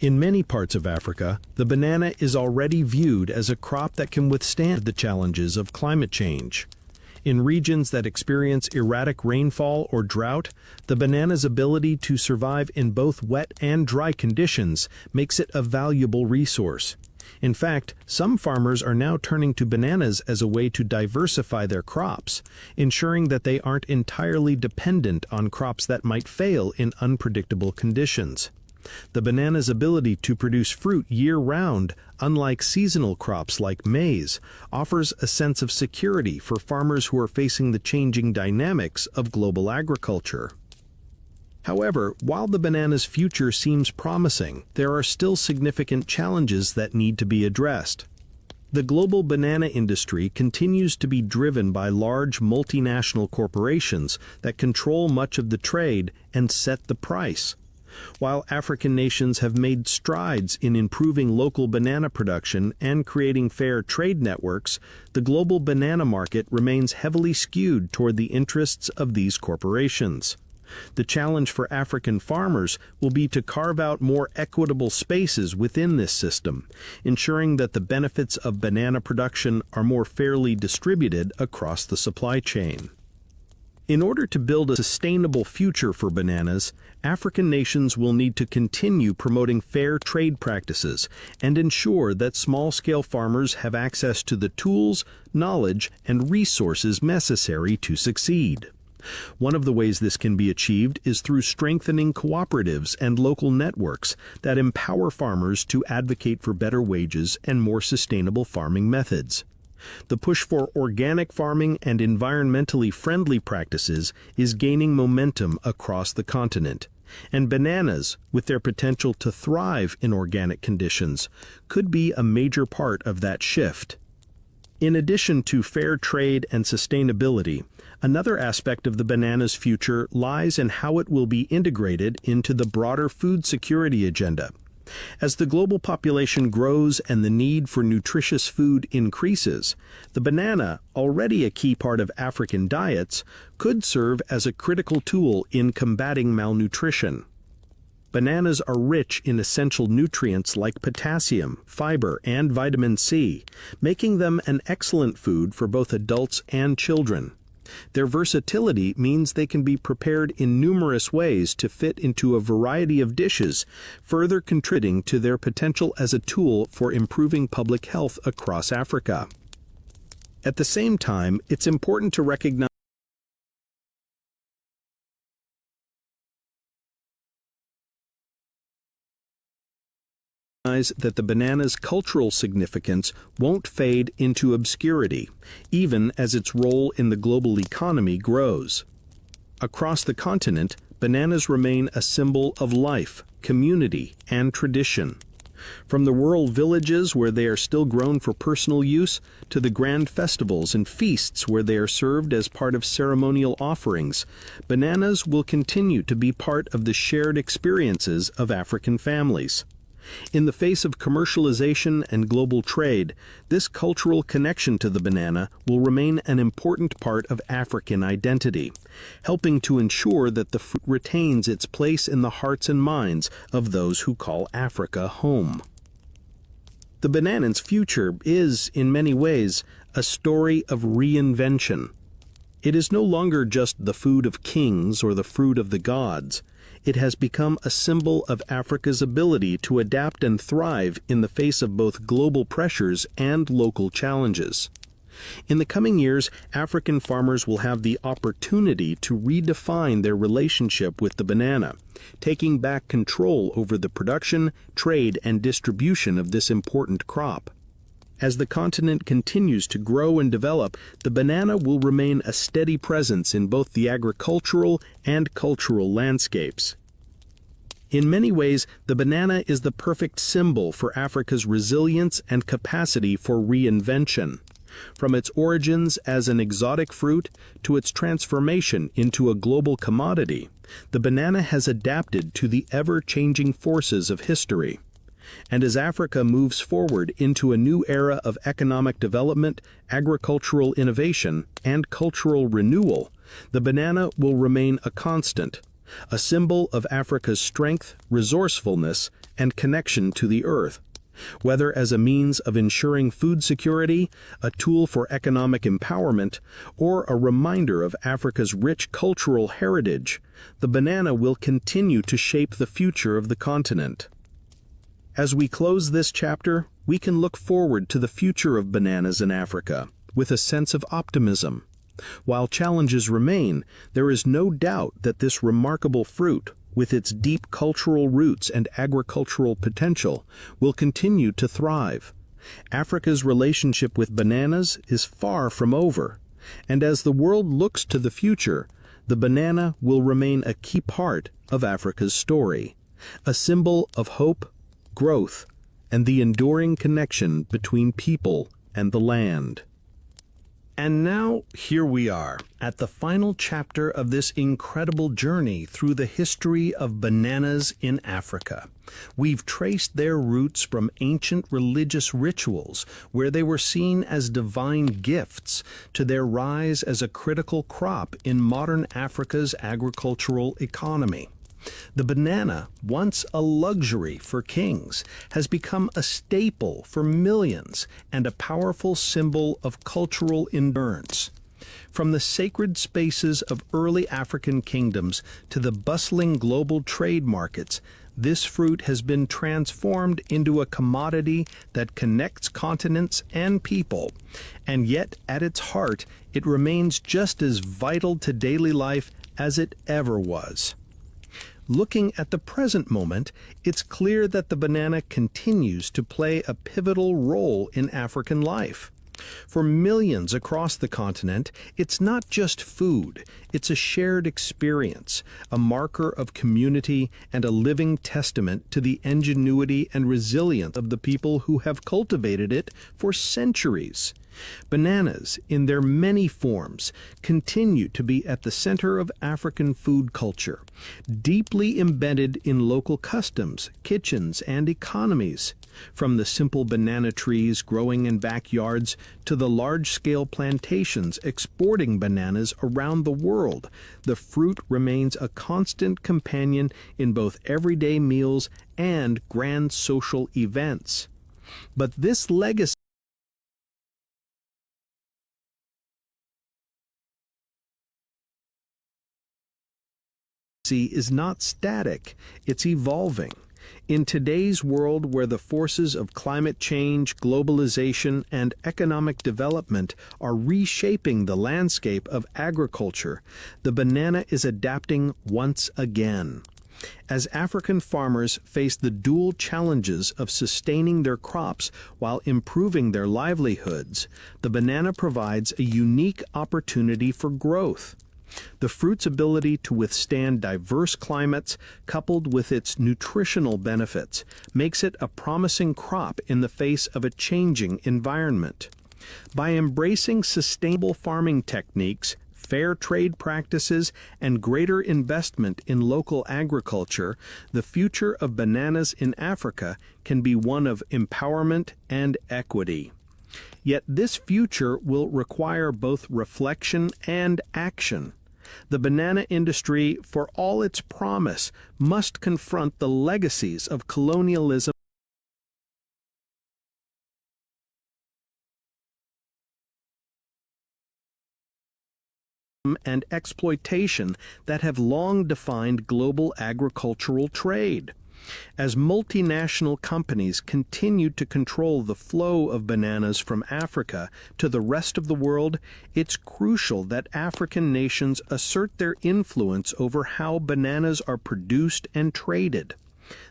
In many parts of Africa, the banana is already viewed as a crop that can withstand the challenges of climate change. In regions that experience erratic rainfall or drought, the banana's ability to survive in both wet and dry conditions makes it a valuable resource. In fact, some farmers are now turning to bananas as a way to diversify their crops, ensuring that they aren't entirely dependent on crops that might fail in unpredictable conditions. The banana's ability to produce fruit year-round, unlike seasonal crops like maize, offers a sense of security for farmers who are facing the changing dynamics of global agriculture. However, while the banana's future seems promising, there are still significant challenges that need to be addressed. The global banana industry continues to be driven by large multinational corporations that control much of the trade and set the price. While African nations have made strides in improving local banana production and creating fair trade networks, the global banana market remains heavily skewed toward the interests of these corporations. The challenge for African farmers will be to carve out more equitable spaces within this system, ensuring that the benefits of banana production are more fairly distributed across the supply chain. In order to build a sustainable future for bananas, African nations will need to continue promoting fair trade practices and ensure that small-scale farmers have access to the tools, knowledge, and resources necessary to succeed. One of the ways this can be achieved is through strengthening cooperatives and local networks that empower farmers to advocate for better wages and more sustainable farming methods. The push for organic farming and environmentally friendly practices is gaining momentum across the continent, and bananas, with their potential to thrive in organic conditions, could be a major part of that shift. In addition to fair trade and sustainability, another aspect of the banana's future lies in how it will be integrated into the broader food security agenda. As the global population grows and the need for nutritious food increases, the banana, already a key part of African diets, could serve as a critical tool in combating malnutrition. Bananas are rich in essential nutrients like potassium, fiber, and vitamin C, making them an excellent food for both adults and children. Their versatility means they can be prepared in numerous ways to fit into a variety of dishes, further contributing to their potential as a tool for improving public health across Africa. At the same time, it's important to recognize that the banana's cultural significance won't fade into obscurity, even as its role in the global economy grows. Across the continent, bananas remain a symbol of life, community, and tradition. From the rural villages where they are still grown for personal use, to the grand festivals and feasts where they are served as part of ceremonial offerings, bananas will continue to be part of the shared experiences of African families. In the face of commercialization and global trade, this cultural connection to the banana will remain an important part of African identity, helping to ensure that the fruit retains its place in the hearts and minds of those who call Africa home. The banana's future is, in many ways, a story of reinvention. It is no longer just the food of kings or the fruit of the gods. It has become a symbol of Africa's ability to adapt and thrive in the face of both global pressures and local challenges. In the coming years, African farmers will have the opportunity to redefine their relationship with the banana, taking back control over the production, trade, and distribution of this important crop. As the continent continues to grow and develop, the banana will remain a steady presence in both the agricultural and cultural landscapes. In many ways, the banana is the perfect symbol for Africa's resilience and capacity for reinvention. From its origins as an exotic fruit to its transformation into a global commodity, the banana has adapted to the ever-changing forces of history. And as Africa moves forward into a new era of economic development, agricultural innovation, and cultural renewal, the banana will remain a constant, a symbol of Africa's strength, resourcefulness, and connection to the earth. Whether as a means of ensuring food security, a tool for economic empowerment, or a reminder of Africa's rich cultural heritage, the banana will continue to shape the future of the continent. As we close this chapter, we can look forward to the future of bananas in Africa with a sense of optimism. While challenges remain, there is no doubt that this remarkable fruit, with its deep cultural roots and agricultural potential, will continue to thrive. Africa's relationship with bananas is far from over, and as the world looks to the future, the banana will remain a key part of Africa's story, a symbol of hope, growth, and the enduring connection between people and the land. And now, here we are, at the final chapter of this incredible journey through the history of bananas in Africa. We've traced their roots from ancient religious rituals, where they were seen as divine gifts, to their rise as a critical crop in modern Africa's agricultural economy. The banana, once a luxury for kings, has become a staple for millions and a powerful symbol of cultural endurance. From the sacred spaces of early African kingdoms to the bustling global trade markets, this fruit has been transformed into a commodity that connects continents and people, and yet at its heart it remains just as vital to daily life as it ever was. Looking at the present moment, it's clear that the banana continues to play a pivotal role in African life. For millions across the continent, it's not just food, it's a shared experience, a marker of community, and a living testament to the ingenuity and resilience of the people who have cultivated it for centuries. Bananas, in their many forms, continue to be at the center of African food culture, deeply embedded in local customs, kitchens, and economies. From the simple banana trees growing in backyards to the large-scale plantations exporting bananas around the world, the fruit remains a constant companion in both everyday meals and grand social events. But this legacy is not static, it's evolving. In today's world where the forces of climate change, globalization, and economic development are reshaping the landscape of agriculture, the banana is adapting once again. As African farmers face the dual challenges of sustaining their crops while improving their livelihoods, the banana provides a unique opportunity for growth. The fruit's ability to withstand diverse climates, coupled with its nutritional benefits, makes it a promising crop in the face of a changing environment. By embracing sustainable farming techniques, fair trade practices, and greater investment in local agriculture, the future of bananas in Africa can be one of empowerment and equity. Yet this future will require both reflection and action. The banana industry, for all its promise, must confront the legacies of colonialism and exploitation that have long defined global agricultural trade. As multinational companies continue to control the flow of bananas from Africa to the rest of the world, it's crucial that African nations assert their influence over how bananas are produced and traded.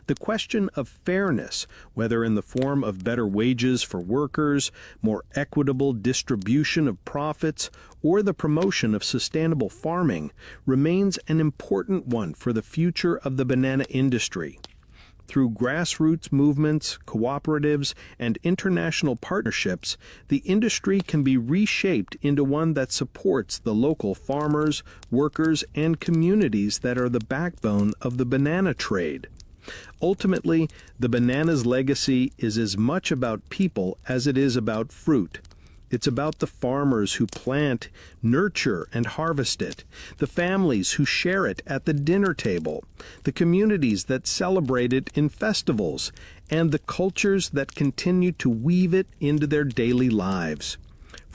The question of fairness, whether in the form of better wages for workers, more equitable distribution of profits, or the promotion of sustainable farming, remains an important one for the future of the banana industry. Through grassroots movements, cooperatives, and international partnerships, the industry can be reshaped into one that supports the local farmers, workers, and communities that are the backbone of the banana trade. Ultimately, the banana's legacy is as much about people as it is about fruit. It's about the farmers who plant, nurture, and harvest it, the families who share it at the dinner table, the communities that celebrate it in festivals, and the cultures that continue to weave it into their daily lives.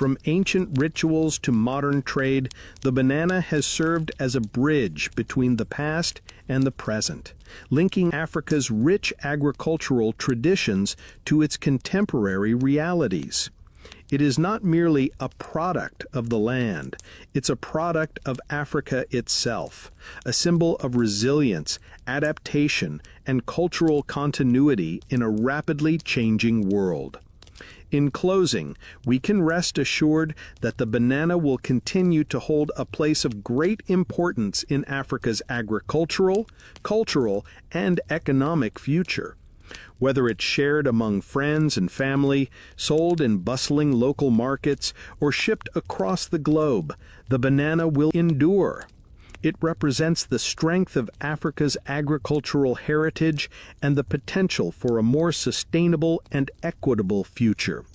From ancient rituals to modern trade, the banana has served as a bridge between the past and the present, linking Africa's rich agricultural traditions to its contemporary realities. It is not merely a product of the land, it's a product of Africa itself, a symbol of resilience, adaptation, and cultural continuity in a rapidly changing world. In closing, we can rest assured that the banana will continue to hold a place of great importance in Africa's agricultural, cultural, and economic future. Whether it's shared among friends and family, sold in bustling local markets, or shipped across the globe, the banana will endure. It represents the strength of Africa's agricultural heritage and the potential for a more sustainable and equitable future.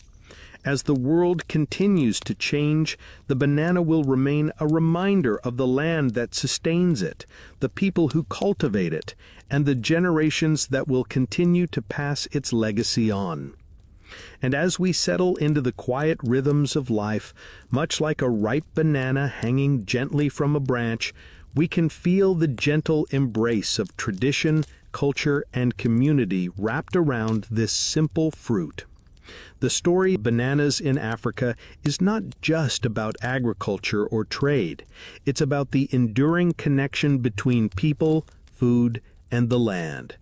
As the world continues to change, the banana will remain a reminder of the land that sustains it, the people who cultivate it, and the generations that will continue to pass its legacy on. And as we settle into the quiet rhythms of life, much like a ripe banana hanging gently from a branch, we can feel the gentle embrace of tradition, culture, and community wrapped around this simple fruit. The story of bananas in Africa is not just about agriculture or trade. It's about the enduring connection between people, food, and the land.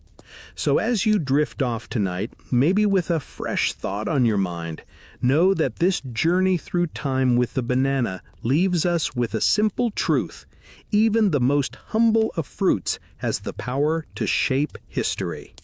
So as you drift off tonight, maybe with a fresh thought on your mind, know that this journey through time with the banana leaves us with a simple truth. Even the most humble of fruits has the power to shape history.